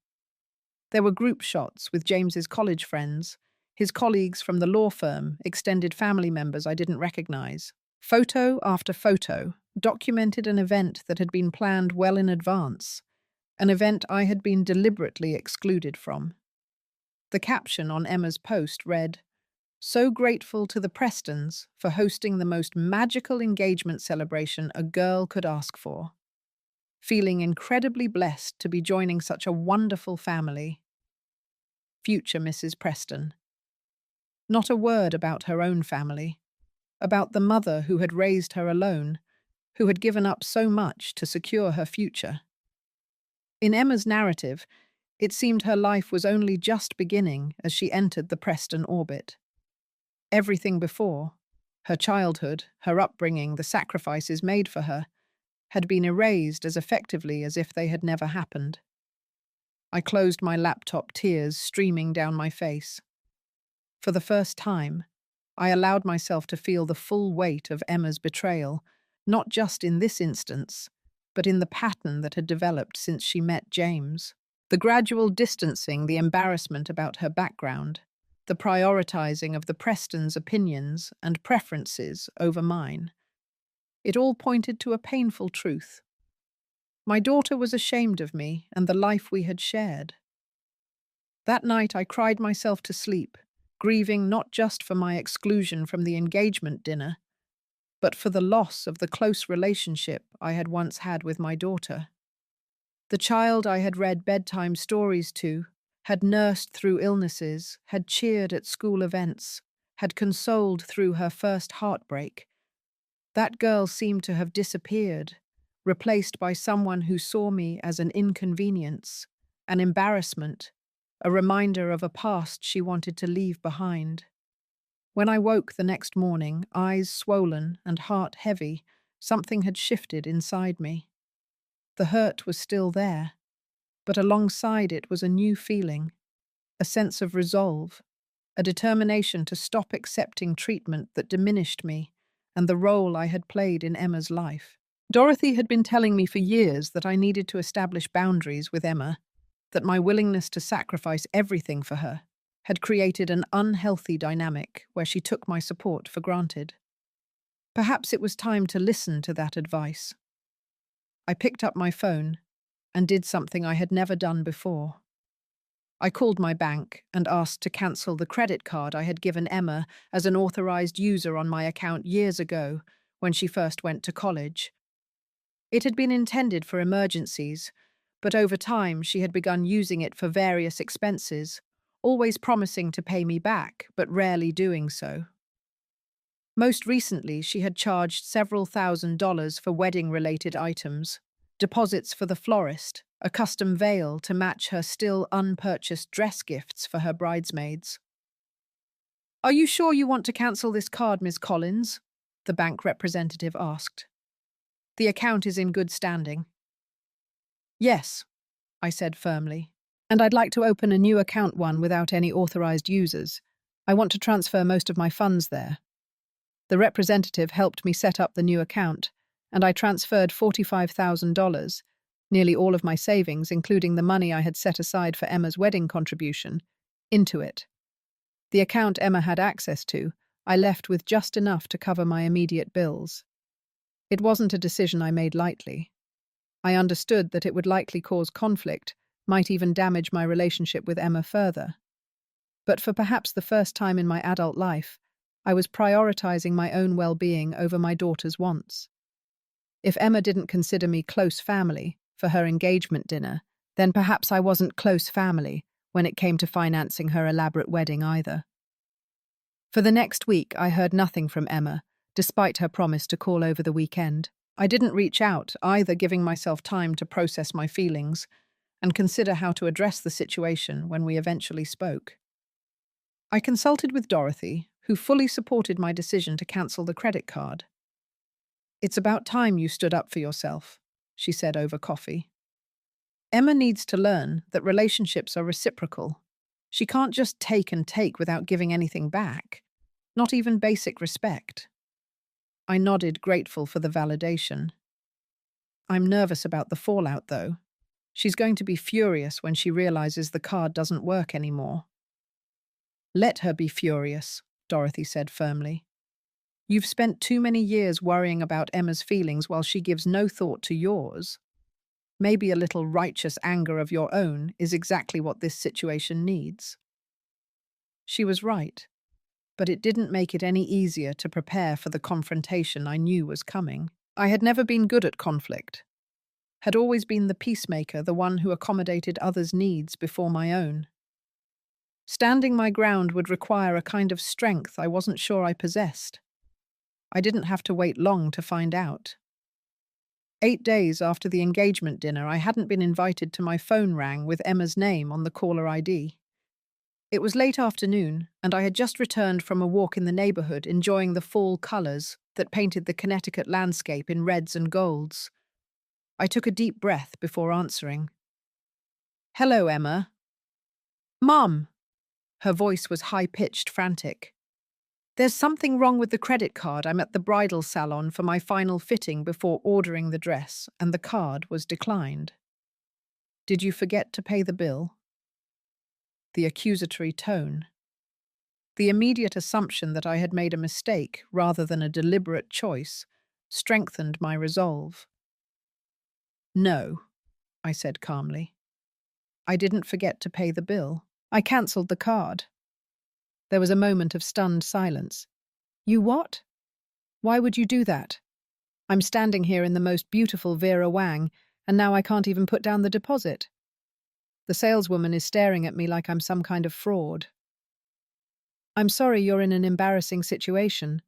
There were group shots with James's college friends, his colleagues from the law firm, extended family members I didn't recognize. Photo after photo documented an event that had been planned well in advance, an event I had been deliberately excluded from. The caption on Emma's post read, "So grateful to the Prestons for hosting the most magical engagement celebration a girl could ask for. Feeling incredibly blessed to be joining such a wonderful family. Future Mrs. Preston." Not a word about her own family, about the mother who had raised her alone, who had given up so much to secure her future. In Emma's narrative, it seemed her life was only just beginning as she entered the Preston orbit. Everything before, her childhood, her upbringing, the sacrifices made for her, had been erased as effectively as if they had never happened. I closed my laptop, tears streaming down my face. For the first time, I allowed myself to feel the full weight of Emma's betrayal, not just in this instance, but in the pattern that had developed since she met James. The gradual distancing, the embarrassment about her background, the prioritizing of the Prestons' opinions and preferences over mine. It all pointed to a painful truth. My daughter was ashamed of me and the life we had shared. That night I cried myself to sleep, grieving not just for my exclusion from the engagement dinner, but for the loss of the close relationship I had once had with my daughter. The child I had read bedtime stories to, had nursed through illnesses, had cheered at school events, had consoled through her first heartbreak. That girl seemed to have disappeared, replaced by someone who saw me as an inconvenience, an embarrassment, a reminder of a past she wanted to leave behind. When I woke the next morning, eyes swollen and heart heavy, something had shifted inside me. The hurt was still there, but alongside it was a new feeling, a sense of resolve, a determination to stop accepting treatment that diminished me and the role I had played in Emma's life. Dorothy had been telling me for years that I needed to establish boundaries with Emma, that my willingness to sacrifice everything for her had created an unhealthy dynamic where she took my support for granted. Perhaps it was time to listen to that advice. I picked up my phone and did something I had never done before. I called my bank and asked to cancel the credit card I had given Emma as an authorized user on my account years ago when she first went to college. It had been intended for emergencies, but over time she had begun using it for various expenses, always promising to pay me back, but rarely doing so. Most recently, she had charged several $1,000s for wedding-related items, deposits for the florist, a custom veil to match her still unpurchased dress gifts for her bridesmaids. "Are you sure you want to cancel this card, Ms. Collins?" the bank representative asked. "The account is in good standing." "Yes," I said firmly. And I'd like to open a new account one without any authorized users. I want to transfer most of my funds there. The representative helped me set up the new account, and I transferred $45,000, nearly all of my savings, including the money I had set aside for Emma's wedding contribution, into it. The account Emma had access to, I left with just enough to cover my immediate bills. It wasn't a decision I made lightly. I understood that it would likely cause conflict, might even damage my relationship with Emma further. But for perhaps the first time in my adult life, I was prioritizing my own well-being over my daughter's wants. If Emma didn't consider me close family for her engagement dinner, then perhaps I wasn't close family when it came to financing her elaborate wedding either. For the next week, I heard nothing from Emma, despite her promise to call over the weekend. I didn't reach out, either, giving myself time to process my feelings and consider how to address the situation when we eventually spoke. I consulted with Dorothy, who fully supported my decision to cancel the credit card. "It's about time you stood up for yourself," she said over coffee. "Emma needs to learn that relationships are reciprocal. She can't just take and take without giving anything back, not even basic respect." I nodded, grateful for the validation. "I'm nervous about the fallout, though. She's going to be furious when she realizes the card doesn't work anymore." "Let her be furious," Dorothy said firmly. "You've spent too many years worrying about Emma's feelings while she gives no thought to yours. Maybe a little righteous anger of your own is exactly what this situation needs." She was right, but it didn't make it any easier to prepare for the confrontation I knew was coming. I had never been good at conflict, had always been the peacemaker, the one who accommodated others' needs before my own. Standing my ground would require a kind of strength I wasn't sure I possessed. I didn't have to wait long to find out. 8 days after the engagement dinner, I hadn't been invited to my phone rang with Emma's name on the caller ID. It was late afternoon, and I had just returned from a walk in the neighborhood, enjoying the fall colors that painted the Connecticut landscape in reds and golds. I took a deep breath before answering. "Hello, Emma." "Mom!" Her voice was high-pitched, frantic. "There's something wrong with the credit card. I'm at the bridal salon for my final fitting before ordering the dress, and the card was declined." "Did you forget to pay the bill?" The accusatory tone. The immediate assumption that I had made a mistake rather than a deliberate choice strengthened my resolve. "No," I said calmly. "I didn't forget to pay the bill. I cancelled the card." There was a moment of stunned silence. "You what? Why would you do that? I'm standing here in the most beautiful Vera Wang, and now I can't even put down the deposit. The saleswoman is staring at me like I'm some kind of fraud." "I'm sorry you're in an embarrassing situation,"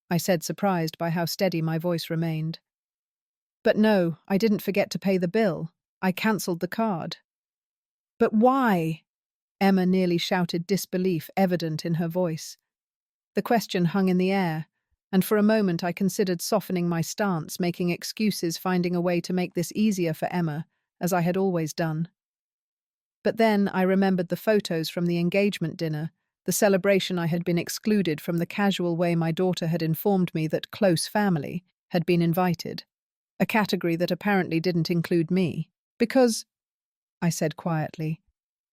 I said, surprised by how steady my voice remained. "But no, I didn't forget to pay the bill. I cancelled the card." "But why?" Emma nearly shouted, disbelief evident in her voice. The question hung in the air, and for a moment I considered softening my stance, making excuses, finding a way to make this easier for Emma, as I had always done. But then I remembered the photos from the engagement dinner, the celebration I had been excluded from, the casual way my daughter had informed me that close family had been invited, a category that apparently didn't include me. "Because," I said quietly,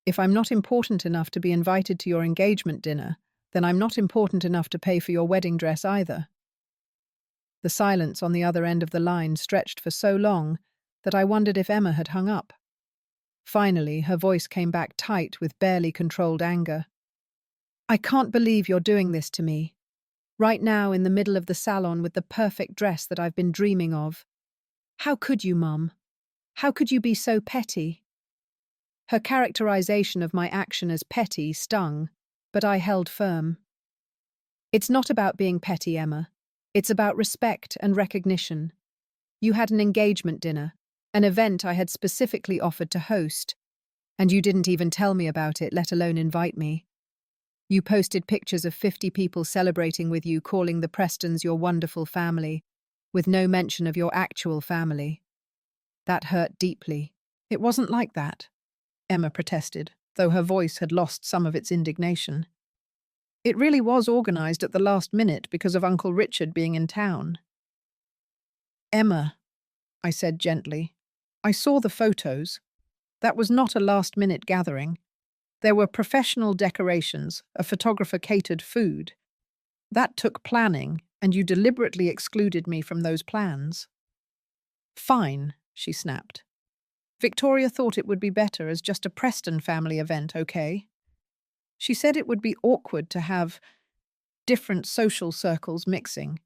"if I'm not important enough to be invited to your engagement dinner, then I'm not important enough to pay for your wedding dress either." The silence on the other end of the line stretched for so long that I wondered if Emma had hung up. Finally, her voice came back tight with barely controlled anger. "I can't believe you're doing this to me. Right now, in the middle of the salon with the perfect dress that I've been dreaming of. How could you, Mum? How could you be so petty?" Her characterization of my action as petty stung, but I held firm. "It's not about being petty, Emma. It's about respect and recognition. You had an engagement dinner, an event I had specifically offered to host, and you didn't even tell me about it, let alone invite me. You posted pictures of 50 people celebrating with you, calling the Prestons your wonderful family, with no mention of your actual family. That hurt deeply." "It wasn't like that," Emma protested, though her voice had lost some of its indignation. It really was organized at the last minute because of Uncle Richard being in town. Emma, I said gently, I saw the photos. That was not a last-minute gathering. There were professional decorations, a photographer catered food. That took planning, and you deliberately excluded me from those plans. Fine, she snapped. Victoria thought it would be better as just a Preston family event, okay? She said it would be awkward to have different social circles mixing,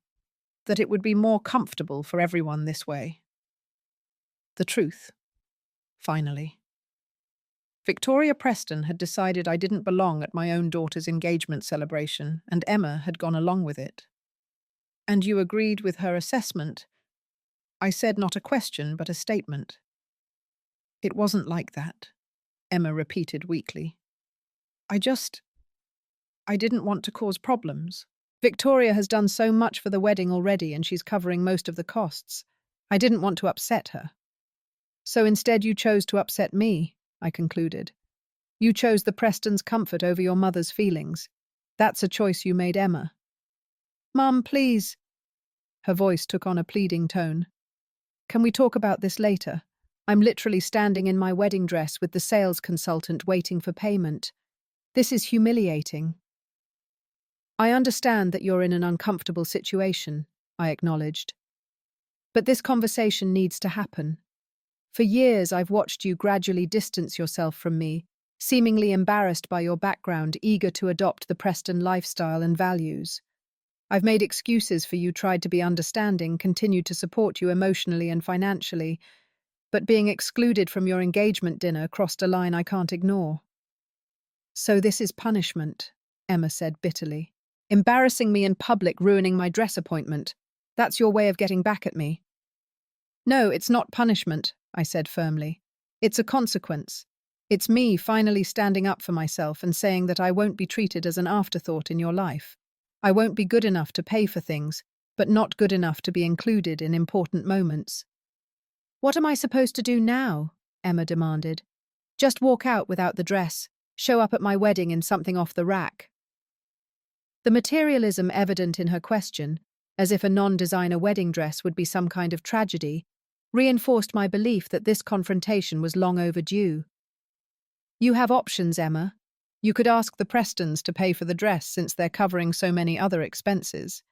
that it would be more comfortable for everyone this way. The truth, finally. Victoria Preston had decided I didn't belong at my own daughter's engagement celebration, and Emma had gone along with it. And you agreed with her assessment? I said not a question, but a statement. It wasn't like that, Emma repeated weakly. I didn't want to cause problems. Victoria has done so much for the wedding already, and she's covering most of the costs. I didn't want to upset her. So instead you chose to upset me, I concluded. You chose the Prestons' comfort over your mother's feelings. That's a choice you made, Emma. Mum, please. Her voice took on a pleading tone. Can we talk about this later? I'm literally standing in my wedding dress with the sales consultant waiting for payment. This is humiliating. I understand that you're in an uncomfortable situation, I acknowledged. But this conversation needs to happen. For years, I've watched you gradually distance yourself from me, seemingly embarrassed by your background, eager to adopt the Preston lifestyle and values. I've made excuses for you, tried to be understanding, continued to support you emotionally and financially, but being excluded from your engagement dinner crossed a line I can't ignore. So this is punishment, Emma said bitterly. Embarrassing me in public, ruining my dress appointment. That's your way of getting back at me. No, it's not punishment, I said firmly. It's a consequence. It's me finally standing up for myself and saying that I won't be treated as an afterthought in your life. I won't be good enough to pay for things, but not good enough to be included in important moments. What am I supposed to do now? Emma demanded. Just walk out without the dress, show up at my wedding in something off the rack. The materialism evident in her question, as if a non-designer wedding dress would be some kind of tragedy, reinforced my belief that this confrontation was long overdue. You have options, Emma. You could ask the Prestons to pay for the dress since they're covering so many other expenses.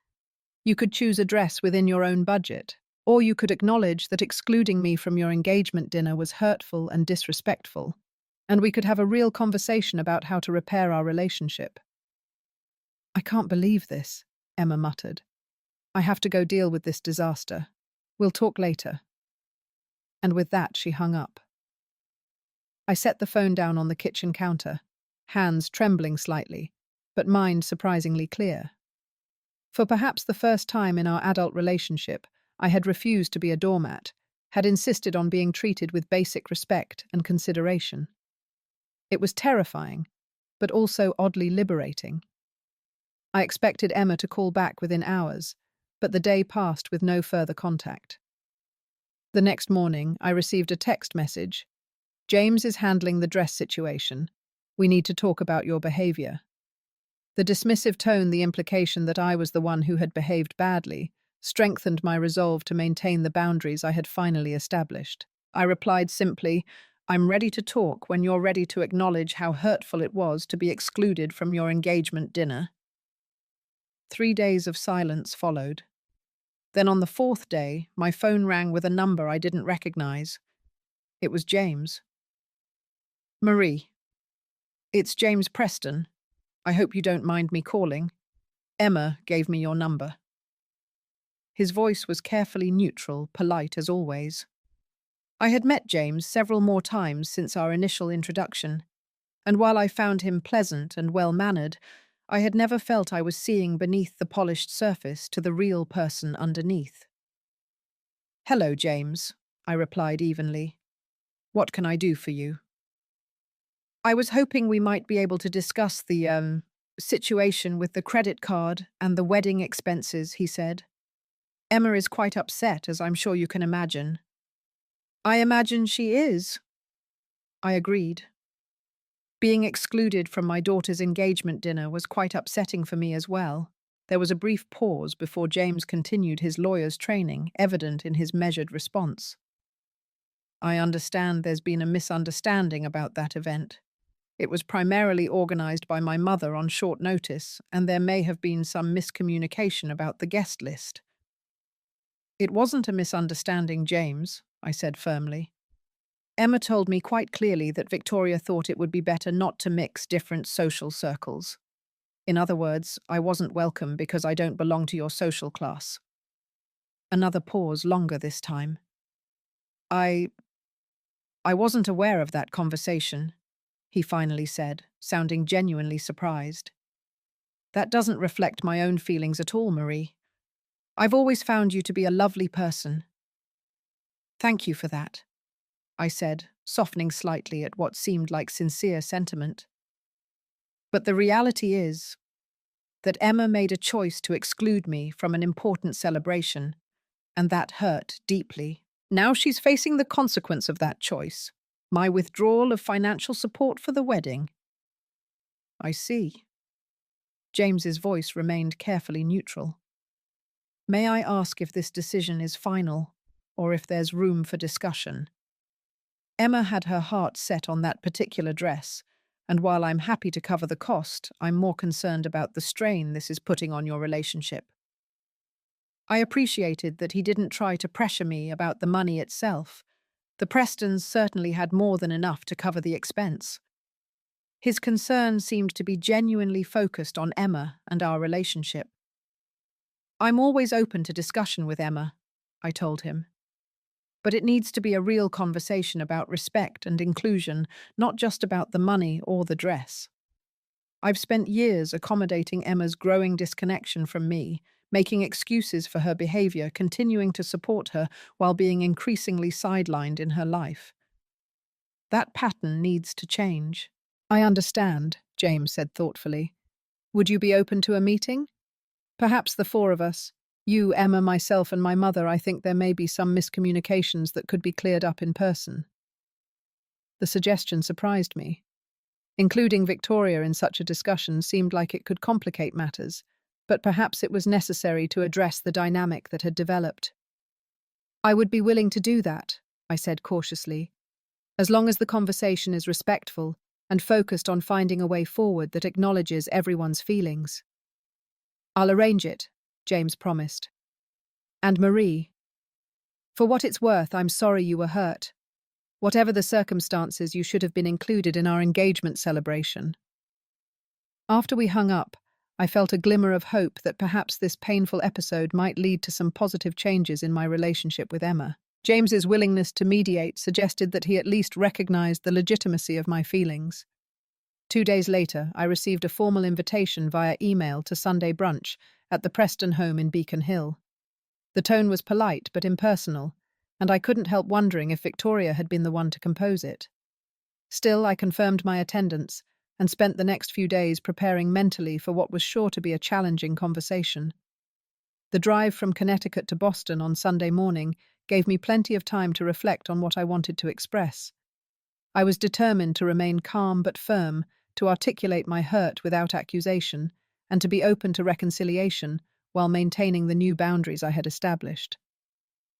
You could choose a dress within your own budget, or you could acknowledge that excluding me from your engagement dinner was hurtful and disrespectful, and we could have a real conversation about how to repair our relationship. I can't believe this, Emma muttered. I have to go deal with this disaster. We'll talk later. And with that, she hung up. I set the phone down on the kitchen counter, hands trembling slightly, but mind surprisingly clear. For perhaps the first time in our adult relationship, I had refused to be a doormat, had insisted on being treated with basic respect and consideration. It was terrifying, but also oddly liberating. I expected Emma to call back within hours, but the day passed with no further contact. The next morning, I received a text message. James is handling the dress situation. We need to talk about your behavior. The dismissive tone, the implication that I was the one who had behaved badly, strengthened my resolve to maintain the boundaries I had finally established. I replied simply, I'm ready to talk when you're ready to acknowledge how hurtful it was to be excluded from your engagement dinner. 3 days of silence followed. Then on the 4th day, my phone rang with a number I didn't recognize. It was James. Marie. It's James Preston. I hope you don't mind me calling. Emma gave me your number. His voice was carefully neutral, polite as always. I had met James several more times since our initial introduction, and while I found him pleasant and well-mannered, I had never felt I was seeing beneath the polished surface to the real person underneath. Hello, James, I replied evenly. What can I do for you? I was hoping we might be able to discuss the, situation with the credit card and the wedding expenses, he said. Emma is quite upset, as I'm sure you can imagine. I imagine she is. I agreed. Being excluded from my daughter's engagement dinner was quite upsetting for me as well. There was a brief pause before James continued his lawyer's training, evident in his measured response. I understand there's been a misunderstanding about that event. It was primarily organized by my mother on short notice, and there may have been some miscommunication about the guest list. It wasn't a misunderstanding, James, I said firmly. Emma told me quite clearly that Victoria thought it would be better not to mix different social circles. In other words, I wasn't welcome because I don't belong to your social class. Another pause, longer this time. I wasn't aware of that conversation, he finally said, sounding genuinely surprised. That doesn't reflect my own feelings at all, Marie. I've always found you to be a lovely person. Thank you for that, I said, softening slightly at what seemed like sincere sentiment. But the reality is that Emma made a choice to exclude me from an important celebration, and that hurt deeply. Now she's facing the consequence of that choice, my withdrawal of financial support for the wedding. I see. James's voice remained carefully neutral. May I ask if this decision is final, or if there's room for discussion? Emma had her heart set on that particular dress, and while I'm happy to cover the cost, I'm more concerned about the strain this is putting on your relationship. I appreciated that he didn't try to pressure me about the money itself. The Prestons certainly had more than enough to cover the expense. His concern seemed to be genuinely focused on Emma and our relationship. I'm always open to discussion with Emma, I told him. But it needs to be a real conversation about respect and inclusion, not just about the money or the dress. I've spent years accommodating Emma's growing disconnection from me, making excuses for her behavior, continuing to support her while being increasingly sidelined in her life. That pattern needs to change. I understand, James said thoughtfully. Would you be open to a meeting? Perhaps the four of us. You, Emma, myself, and my mother. I think there may be some miscommunications that could be cleared up in person. The suggestion surprised me. Including Victoria in such a discussion seemed like it could complicate matters, but perhaps it was necessary to address the dynamic that had developed. I would be willing to do that, I said cautiously, as long as the conversation is respectful and focused on finding a way forward that acknowledges everyone's feelings. I'll arrange it, James promised. And Marie, for what it's worth, I'm sorry you were hurt. Whatever the circumstances, you should have been included in our engagement celebration. After we hung up, I felt a glimmer of hope that perhaps this painful episode might lead to some positive changes in my relationship with Emma. James's willingness to mediate suggested that he at least recognized the legitimacy of my feelings. 2 days later, I received a formal invitation via email to Sunday brunch at the Preston home in Beacon Hill. The tone was polite but impersonal, and I couldn't help wondering if Victoria had been the one to compose it. Still, I confirmed my attendance and spent the next few days preparing mentally for what was sure to be a challenging conversation. The drive from Connecticut to Boston on Sunday morning gave me plenty of time to reflect on what I wanted to express. I was determined to remain calm but firm, to articulate my hurt without accusation, and to be open to reconciliation while maintaining the new boundaries I had established.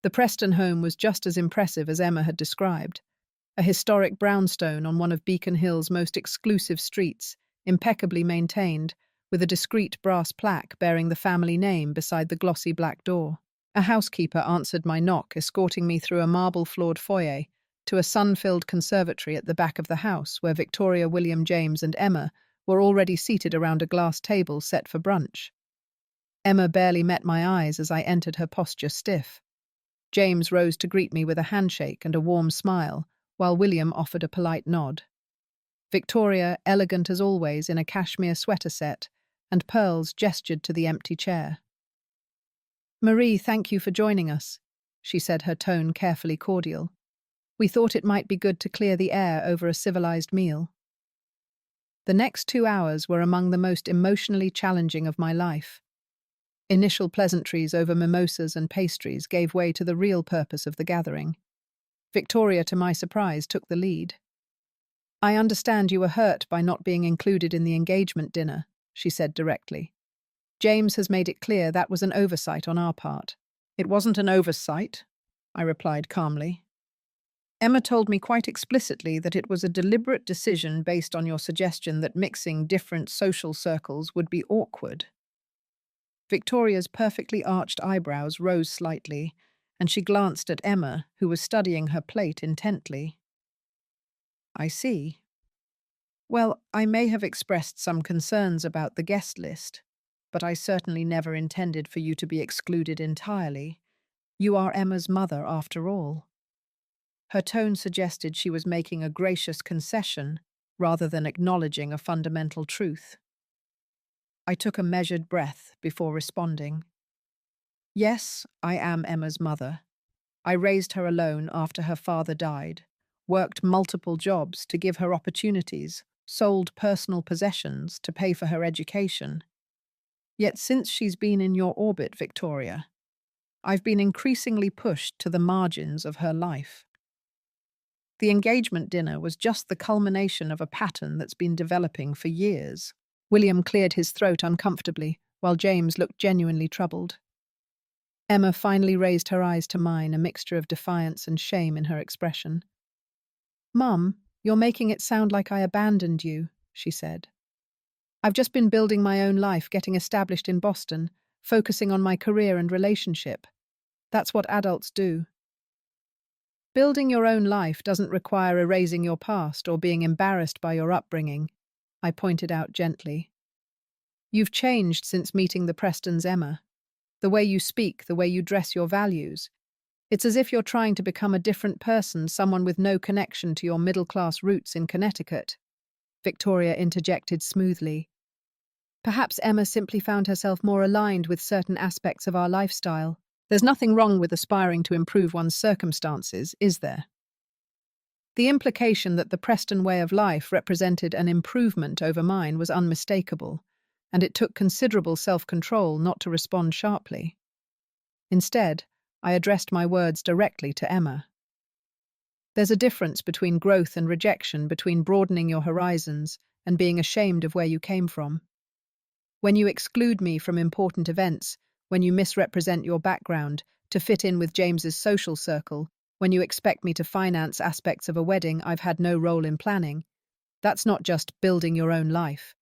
The Preston home was just as impressive as Emma had described. A historic brownstone on one of Beacon Hill's most exclusive streets, impeccably maintained, with a discreet brass plaque bearing the family name beside the glossy black door. A housekeeper answered my knock, escorting me through a marble-floored foyer to a sun-filled conservatory at the back of the house where Victoria, William, James and Emma were already seated around a glass table set for brunch. Emma barely met my eyes as I entered, her posture stiff. James rose to greet me with a handshake and a warm smile, while William offered a polite nod. Victoria, elegant as always in a cashmere sweater set, and pearls gestured to the empty chair. Marie, thank you for joining us, she said, her tone carefully cordial. We thought it might be good to clear the air over a civilized meal. The next 2 hours were among the most emotionally challenging of my life. Initial pleasantries over mimosas and pastries gave way to the real purpose of the gathering. Victoria, to my surprise, took the lead. I understand you were hurt by not being included in the engagement dinner, she said directly. James has made it clear that was an oversight on our part. It wasn't an oversight, I replied calmly. Emma told me quite explicitly that it was a deliberate decision based on your suggestion that mixing different social circles would be awkward. Victoria's perfectly arched eyebrows rose slightly, and she glanced at Emma, who was studying her plate intently. I see. Well, I may have expressed some concerns about the guest list, but I certainly never intended for you to be excluded entirely. You are Emma's mother, after all. Her tone suggested she was making a gracious concession rather than acknowledging a fundamental truth. I took a measured breath before responding. Yes, I am Emma's mother. I raised her alone after her father died, worked multiple jobs to give her opportunities, sold personal possessions to pay for her education. Yet since she's been in your orbit, Victoria, I've been increasingly pushed to the margins of her life. The engagement dinner was just the culmination of a pattern that's been developing for years. William cleared his throat uncomfortably, while James looked genuinely troubled. Emma finally raised her eyes to mine, a mixture of defiance and shame in her expression. "Mum, you're making it sound like I abandoned you," she said. "I've just been building my own life, getting established in Boston, focusing on my career and relationship. That's what adults do. Building your own life doesn't require erasing your past or being embarrassed by your upbringing," I pointed out gently. "You've changed since meeting the Prestons, Emma. The way you speak, the way you dress, your values. It's as if you're trying to become a different person, someone with no connection to your middle-class roots in Connecticut," Victoria interjected smoothly. "Perhaps Emma simply found herself more aligned with certain aspects of our lifestyle. There's nothing wrong with aspiring to improve one's circumstances, is there?" The implication that the Preston way of life represented an improvement over mine was unmistakable, and it took considerable self-control not to respond sharply. Instead, I addressed my words directly to Emma. "There's a difference between growth and rejection, between broadening your horizons and being ashamed of where you came from. When you exclude me from important events, when you misrepresent your background to fit in with James's social circle, when you expect me to finance aspects of a wedding I've had no role in planning, that's not just building your own life.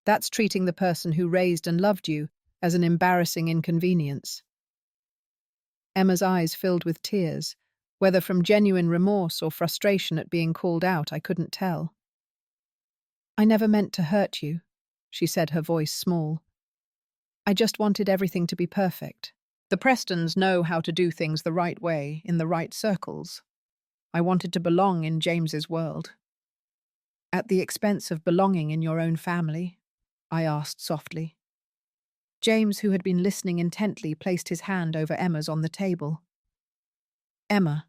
That's treating the person who raised and loved you as an embarrassing inconvenience." Emma's eyes filled with tears, whether from genuine remorse or frustration at being called out, I couldn't tell. "I never meant to hurt you," she said, her voice small. "I just wanted everything to be perfect. The Prestons know how to do things the right way, in the right circles. I wanted to belong in James's world." "At the expense of belonging in your own family?" I asked softly. James, who had been listening intently, placed his hand over Emma's on the table. "Emma,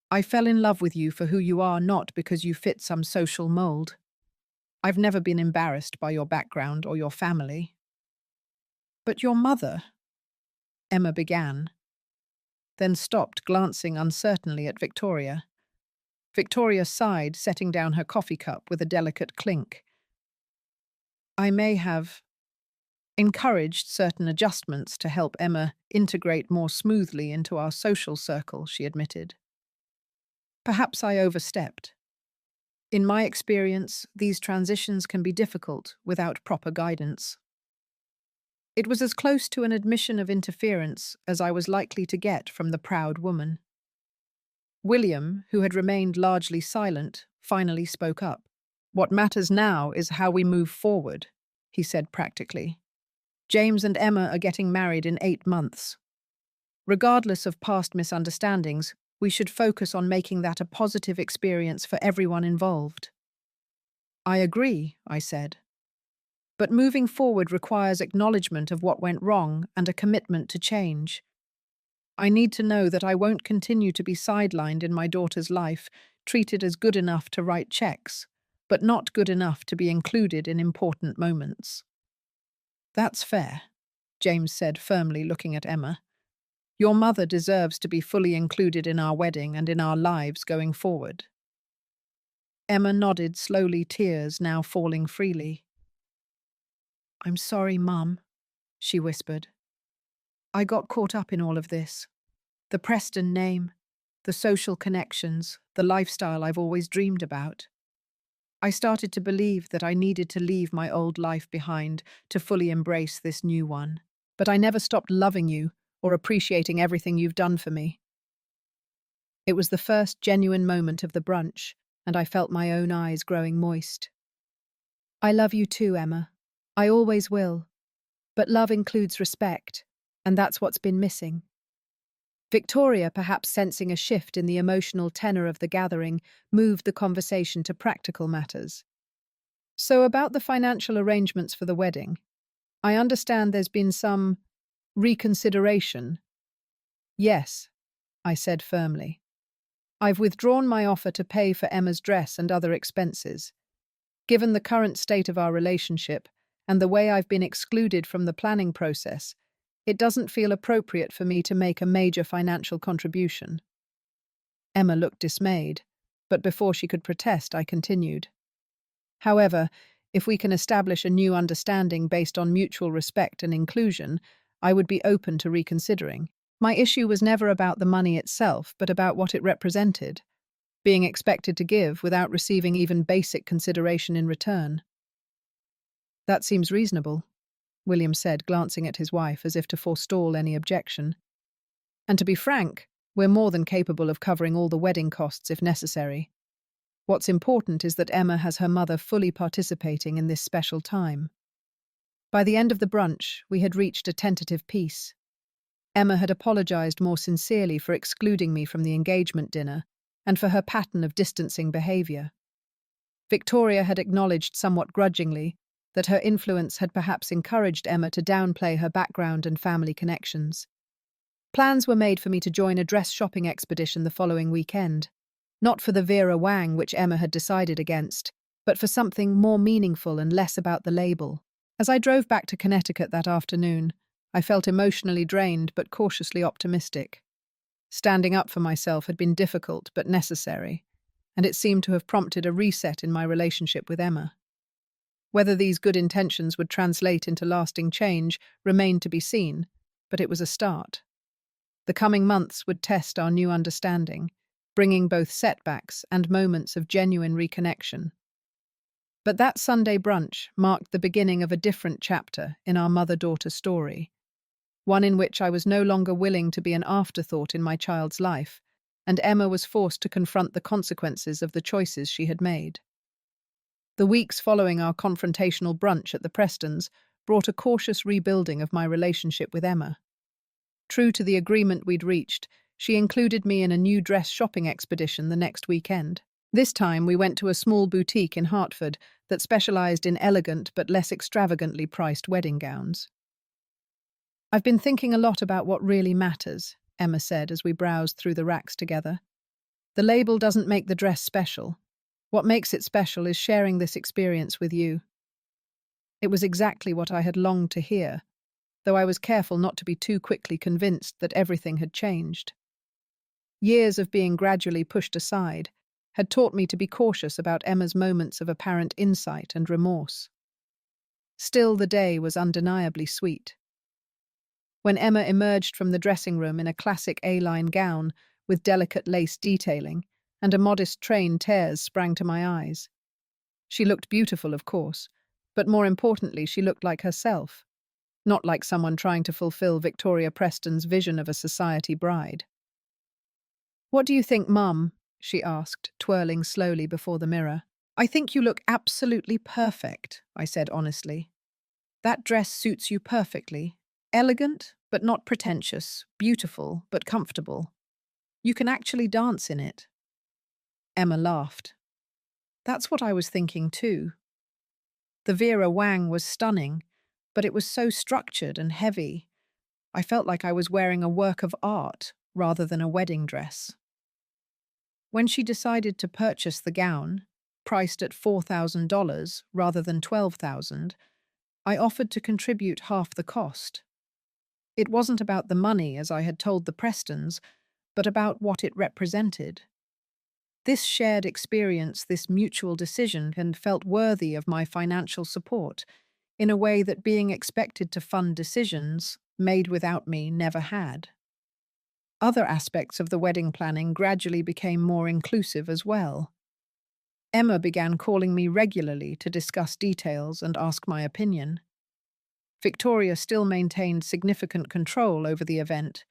I fell in love with you for who you are, not because you fit some social mold. I've never been embarrassed by your background or your family." "But your mother," Emma began, then stopped, glancing uncertainly at Victoria. Victoria sighed, setting down her coffee cup with a delicate clink. "I may have encouraged certain adjustments to help Emma integrate more smoothly into our social circle," she admitted. "Perhaps I overstepped. In my experience, these transitions can be difficult without proper guidance." It was as close to an admission of interference as I was likely to get from the proud woman. William, who had remained largely silent, finally spoke up. "What matters now is how we move forward," he said practically. "James and Emma are getting married in 8 months. Regardless of past misunderstandings, we should focus on making that a positive experience for everyone involved." "I agree," I said. "But moving forward requires acknowledgement of what went wrong and a commitment to change. I need to know that I won't continue to be sidelined in my daughter's life, treated as good enough to write checks, but not good enough to be included in important moments." "That's fair," James said firmly, looking at Emma. "Your mother deserves to be fully included in our wedding and in our lives going forward." Emma nodded slowly, tears now falling freely. "I'm sorry, Mum," she whispered. "I got caught up in all of this. The Preston name, the social connections, the lifestyle I've always dreamed about. I started to believe that I needed to leave my old life behind to fully embrace this new one. But I never stopped loving you or appreciating everything you've done for me." It was the first genuine moment of the brunch, and I felt my own eyes growing moist. "I love you too, Emma. I always will. But love includes respect, and that's what's been missing." Victoria, perhaps sensing a shift in the emotional tenor of the gathering, moved the conversation to practical matters. "So about the financial arrangements for the wedding, I understand there's been some reconsideration." "Yes," I said firmly. "I've withdrawn my offer to pay for Emma's dress and other expenses. Given the current state of our relationship and the way I've been excluded from the planning process, it doesn't feel appropriate for me to make a major financial contribution." Emma looked dismayed, but before she could protest, I continued. "However, if we can establish a new understanding based on mutual respect and inclusion, I would be open to reconsidering. My issue was never about the money itself, but about what it represented, being expected to give without receiving even basic consideration in return." "That seems reasonable," William said, glancing at his wife as if to forestall any objection. "And to be frank, we're more than capable of covering all the wedding costs if necessary. What's important is that Emma has her mother fully participating in this special time." By the end of the brunch, we had reached a tentative peace. Emma had apologized more sincerely for excluding me from the engagement dinner and for her pattern of distancing behavior. Victoria had acknowledged somewhat grudgingly that her influence had perhaps encouraged Emma to downplay her background and family connections. Plans were made for me to join a dress shopping expedition the following weekend, not for the Vera Wang which Emma had decided against, but for something more meaningful and less about the label. As I drove back to Connecticut that afternoon, I felt emotionally drained but cautiously optimistic. Standing up for myself had been difficult but necessary, and it seemed to have prompted a reset in my relationship with Emma. Whether these good intentions would translate into lasting change remained to be seen, but it was a start. The coming months would test our new understanding, bringing both setbacks and moments of genuine reconnection. But that Sunday brunch marked the beginning of a different chapter in our mother-daughter story, one in which I was no longer willing to be an afterthought in my child's life, and Emma was forced to confront the consequences of the choices she had made. The weeks following our confrontational brunch at the Prestons brought a cautious rebuilding of my relationship with Emma. True to the agreement we'd reached, she included me in a new dress shopping expedition the next weekend. This time we went to a small boutique in Hartford that specialized in elegant but less extravagantly priced wedding gowns. "I've been thinking a lot about what really matters," Emma said as we browsed through the racks together. "The label doesn't make the dress special. What makes it special is sharing this experience with you." It was exactly what I had longed to hear, though I was careful not to be too quickly convinced that everything had changed. Years of being gradually pushed aside had taught me to be cautious about Emma's moments of apparent insight and remorse. Still, the day was undeniably sweet. When Emma emerged from the dressing room in a classic A-line gown with delicate lace detailing, and a modest train tears sprang to my eyes. She looked beautiful, of course, but more importantly, she looked like herself, not like someone trying to fulfill Victoria Preston's vision of a society bride. "What do you think, Mum?" she asked, twirling slowly before the mirror. "I think you look absolutely perfect," I said honestly. "That dress suits you perfectly. Elegant, but not pretentious. Beautiful, but comfortable. You can actually dance in it." Emma laughed. "That's what I was thinking too. The Vera Wang was stunning, but it was so structured and heavy. I felt like I was wearing a work of art rather than a wedding dress." When she decided to purchase the gown, priced at $4,000 rather than $12,000, I offered to contribute half the cost. It wasn't about the money, as I had told the Prestons, but about what it represented. This shared experience, this mutual decision, and felt worthy of my financial support in a way that being expected to fund decisions made without me never had. Other aspects of the wedding planning gradually became more inclusive as well. Emma began calling me regularly to discuss details and ask my opinion. Victoria still maintained significant control over the event,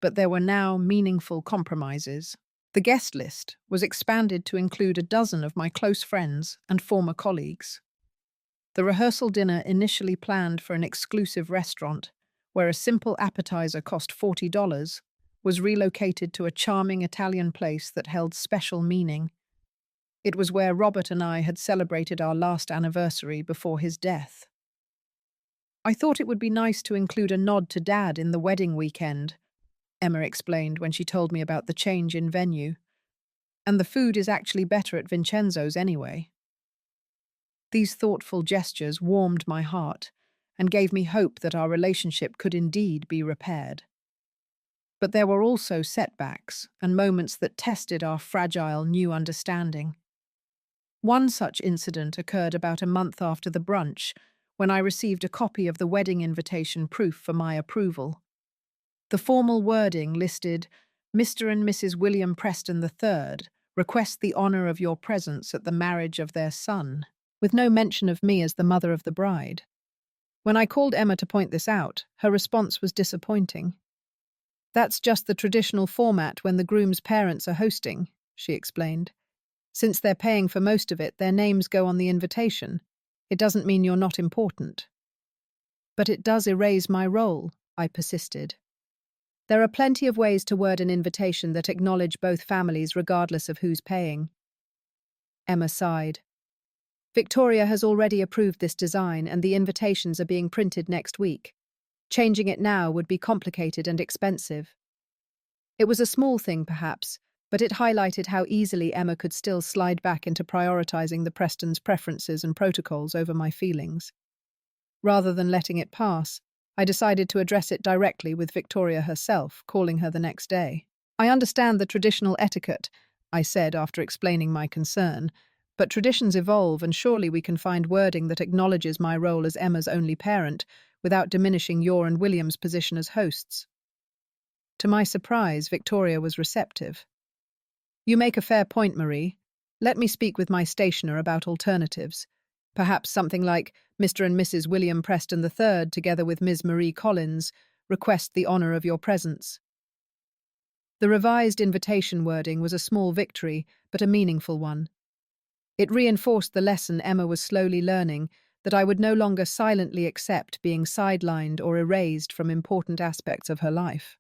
but there were now meaningful compromises. The guest list was expanded to include a dozen of my close friends and former colleagues. The rehearsal dinner, initially planned for an exclusive restaurant, where a simple appetizer cost $40, was relocated to a charming Italian place that held special meaning. It was where Robert and I had celebrated our last anniversary before his death. I thought it would be nice to include a nod to Dad in the wedding weekend, Emma explained when she told me about the change in venue. And the food is actually better at Vincenzo's anyway. These thoughtful gestures warmed my heart and gave me hope that our relationship could indeed be repaired. But there were also setbacks and moments that tested our fragile new understanding. One such incident occurred about a month after the brunch, when I received a copy of the wedding invitation proof for my approval. The formal wording listed, "Mr. and Mrs. William Preston III request the honor of your presence at the marriage of their son," with no mention of me as the mother of the bride. When I called Emma to point this out, her response was disappointing. "That's just the traditional format when the groom's parents are hosting," she explained. "Since they're paying for most of it, their names go on the invitation. It doesn't mean you're not important." "But it does erase my role," I persisted. "There are plenty of ways to word an invitation that acknowledge both families regardless of who's paying." Emma sighed. "Victoria has already approved this design and the invitations are being printed next week. Changing it now would be complicated and expensive." It was a small thing, perhaps, but it highlighted how easily Emma could still slide back into prioritizing the Prestons' preferences and protocols over my feelings. Rather than letting it pass, I decided to address it directly with Victoria herself, calling her the next day. "I understand the traditional etiquette," I said after explaining my concern, "but traditions evolve and surely we can find wording that acknowledges my role as Emma's only parent without diminishing your and William's position as hosts." To my surprise, Victoria was receptive. "You make a fair point, Marie. Let me speak with my stationer about alternatives. Perhaps something like Mr. and Mrs. William Preston III, together with Ms. Marie Collins, request the honour of your presence." The revised invitation wording was a small victory, but a meaningful one. It reinforced the lesson Emma was slowly learning, that I would no longer silently accept being sidelined or erased from important aspects of her life.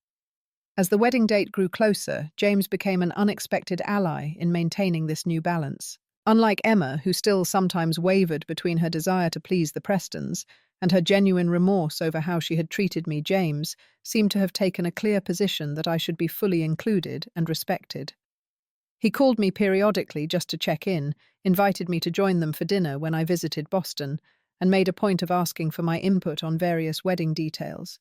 As the wedding date grew closer, James became an unexpected ally in maintaining this new balance. Unlike Emma, who still sometimes wavered between her desire to please the Prestons and her genuine remorse over how she had treated me, James seemed to have taken a clear position that I should be fully included and respected. He called me periodically just to check in, invited me to join them for dinner when I visited Boston, and made a point of asking for my input on various wedding details.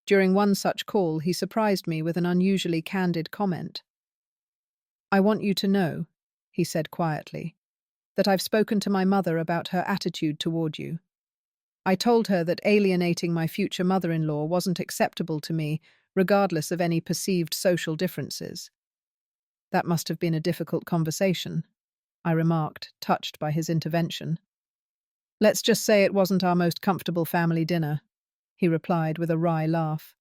During one such call, he surprised me with an unusually candid comment. "I want you to know," he said quietly, "that I've spoken to my mother about her attitude toward you. I told her that alienating my future mother-in-law wasn't acceptable to me, regardless of any perceived social differences." "That must have been a difficult conversation," I remarked, touched by his intervention. "Let's just say it wasn't our most comfortable family dinner," he replied with a wry laugh.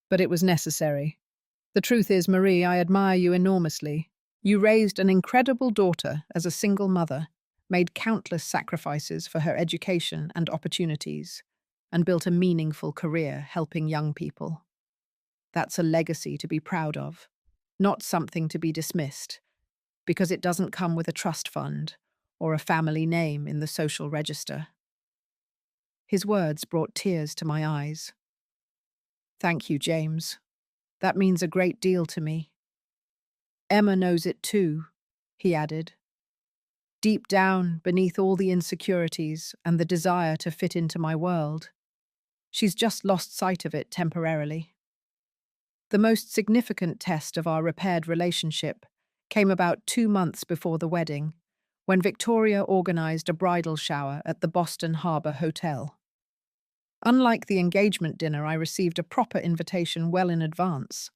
"But it was necessary. The truth is, Marie, I admire you enormously. You raised an incredible daughter as a single mother, made countless sacrifices for her education and opportunities, and built a meaningful career helping young people. That's a legacy to be proud of, not something to be dismissed, because it doesn't come with a trust fund or a family name in the social register." His words brought tears to my eyes. "Thank you, James. That means a great deal to me." "Emma knows it too," he added. "Deep down, beneath all the insecurities and the desire to fit into my world, she's just lost sight of it temporarily." The most significant test of our repaired relationship came about 2 months before the wedding, when Victoria organized a bridal shower at the Boston Harbor Hotel. Unlike the engagement dinner, I received a proper invitation well in advance.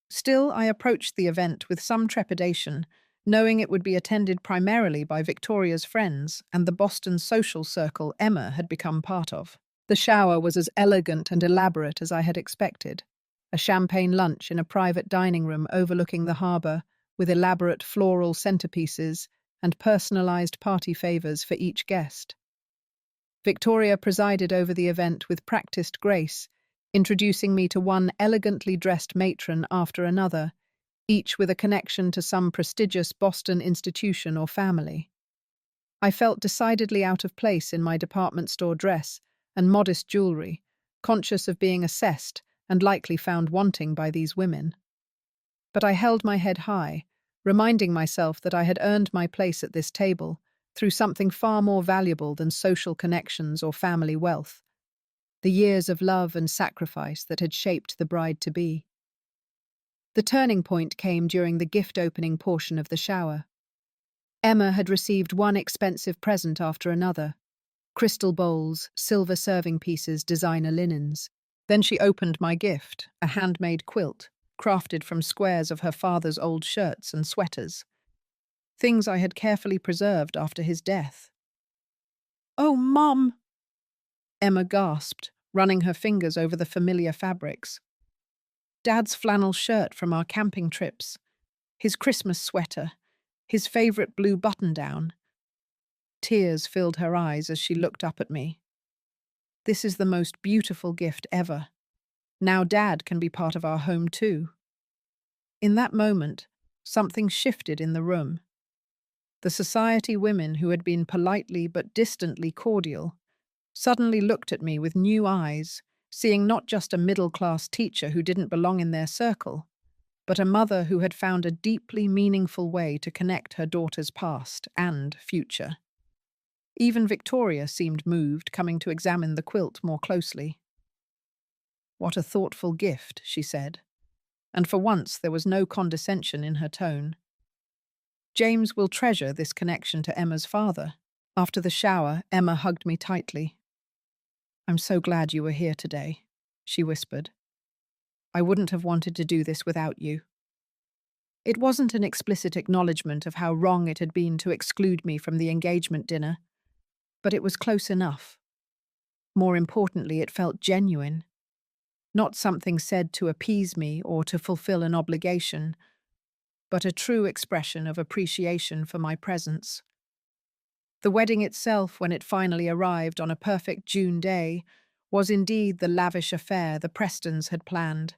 Still, I approached the event with some trepidation, knowing it would be attended primarily by Victoria's friends and the Boston social circle Emma had become part of. The shower was as elegant and elaborate as I had expected. A champagne lunch in a private dining room overlooking the harbor, with elaborate floral centerpieces and personalized party favors for each guest. Victoria presided over the event with practiced grace, introducing me to one elegantly dressed matron after another, each with a connection to some prestigious Boston institution or family. I felt decidedly out of place in my department store dress and modest jewelry, conscious of being assessed and likely found wanting by these women. But I held my head high, reminding myself that I had earned my place at this table through something far more valuable than social connections or family wealth, the years of love and sacrifice that had shaped the bride-to-be. The turning point came during the gift-opening portion of the shower. Emma had received one expensive present after another: crystal bowls, silver serving pieces, designer linens. Then she opened my gift, a handmade quilt, crafted from squares of her father's old shirts and sweaters, things I had carefully preserved after his death. "Oh, Mum!" Emma gasped, running her fingers over the familiar fabrics. Dad's flannel shirt from our camping trips, his Christmas sweater, his favorite blue button-down. Tears filled her eyes as she looked up at me. "This is the most beautiful gift ever. Now Dad can be part of our home too." In that moment, something shifted in the room. The society women who had been politely but distantly cordial suddenly looked at me with new eyes, seeing not just a middle-class teacher who didn't belong in their circle, but a mother who had found a deeply meaningful way to connect her daughter's past and future. Even Victoria seemed moved, coming to examine the quilt more closely. "What a thoughtful gift," she said, and for once there was no condescension in her tone. "James will treasure this connection to Emma's father." After the shower, Emma hugged me tightly. "I'm so glad you were here today," she whispered. "I wouldn't have wanted to do this without you." It wasn't an explicit acknowledgement of how wrong it had been to exclude me from the engagement dinner, but it was close enough. More importantly, it felt genuine. Not something said to appease me or to fulfill an obligation, but a true expression of appreciation for my presence. The wedding itself, when it finally arrived on a perfect June day, was indeed the lavish affair the Prestons had planned,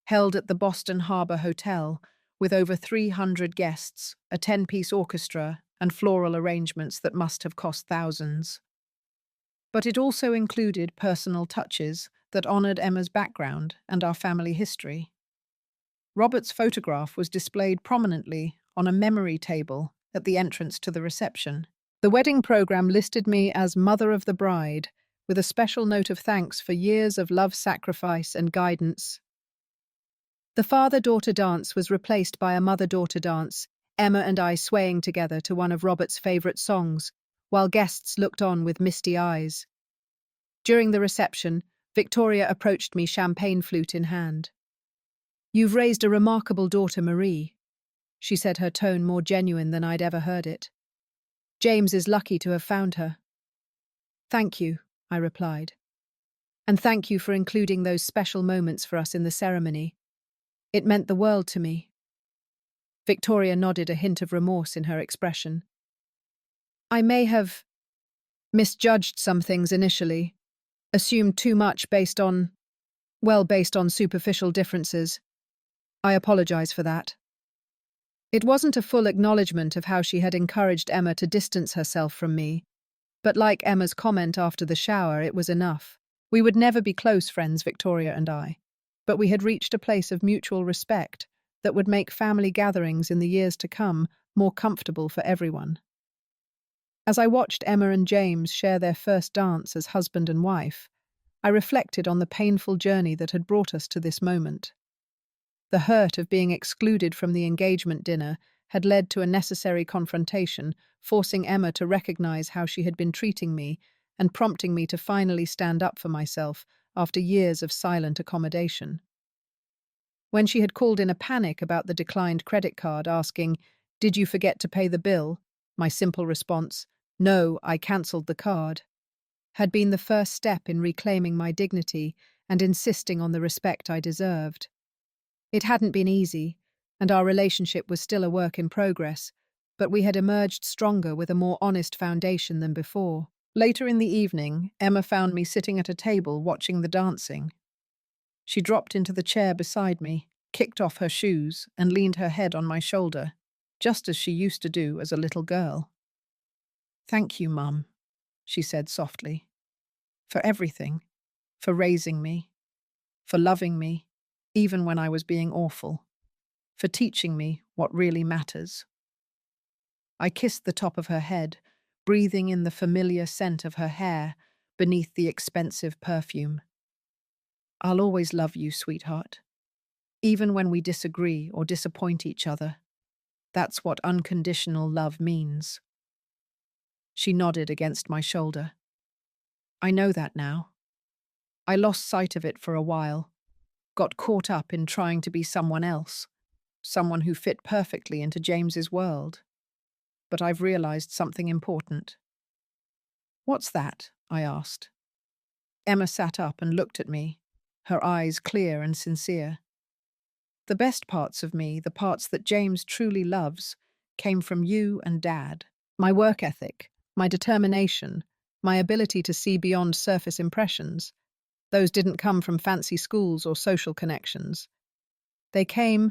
held at the Boston Harbor Hotel, with over 300 guests, a 10-piece orchestra, and floral arrangements that must have cost thousands. But it also included personal touches that honored Emma's background and our family history. Robert's photograph was displayed prominently on a memory table at the entrance to the reception. The wedding program listed me as Mother of the Bride, with a special note of thanks for years of love, sacrifice, and guidance. The father-daughter dance was replaced by a mother-daughter dance, Emma and I swaying together to one of Robert's favorite songs, while guests looked on with misty eyes. During the reception, Victoria approached me, champagne flute in hand. "You've raised a remarkable daughter, Marie," she said, her tone more genuine than I'd ever heard it. "James is lucky to have found her." "Thank you," I replied. "And thank you for including those special moments for us in the ceremony. It meant the world to me." Victoria nodded, a hint of remorse in her expression. "I may have misjudged some things initially, assumed too much based on superficial differences. I apologize for that." It wasn't a full acknowledgement of how she had encouraged Emma to distance herself from me, but like Emma's comment after the shower, it was enough. We would never be close friends, Victoria and I, but we had reached a place of mutual respect that would make family gatherings in the years to come more comfortable for everyone. As I watched Emma and James share their first dance as husband and wife, I reflected on the painful journey that had brought us to this moment. The hurt of being excluded from the engagement dinner had led to a necessary confrontation, forcing Emma to recognize how she had been treating me and prompting me to finally stand up for myself after years of silent accommodation. When she had called in a panic about the declined credit card, asking, "Did you forget to pay the bill?" my simple response, "No, I cancelled the card," had been the first step in reclaiming my dignity and insisting on the respect I deserved. It hadn't been easy, and our relationship was still a work in progress, but we had emerged stronger with a more honest foundation than before. Later in the evening, Emma found me sitting at a table watching the dancing. She dropped into the chair beside me, kicked off her shoes, and leaned her head on my shoulder, just as she used to do as a little girl. "Thank you, Mum," she said softly, "for everything, for raising me, for loving me, even when I was being awful, for teaching me what really matters." I kissed the top of her head, breathing in the familiar scent of her hair beneath the expensive perfume. "I'll always love you, sweetheart, even when we disagree or disappoint each other. That's what unconditional love means." She nodded against my shoulder. "I know that now. I lost sight of it for a while, got caught up in trying to be someone else, someone who fit perfectly into James's world. But I've realized something important." "What's that?" I asked. Emma sat up and looked at me, her eyes clear and sincere. "The best parts of me, the parts that James truly loves, came from you and Dad. My work ethic, my determination, my ability to see beyond surface impressions. Those didn't come from fancy schools or social connections. They came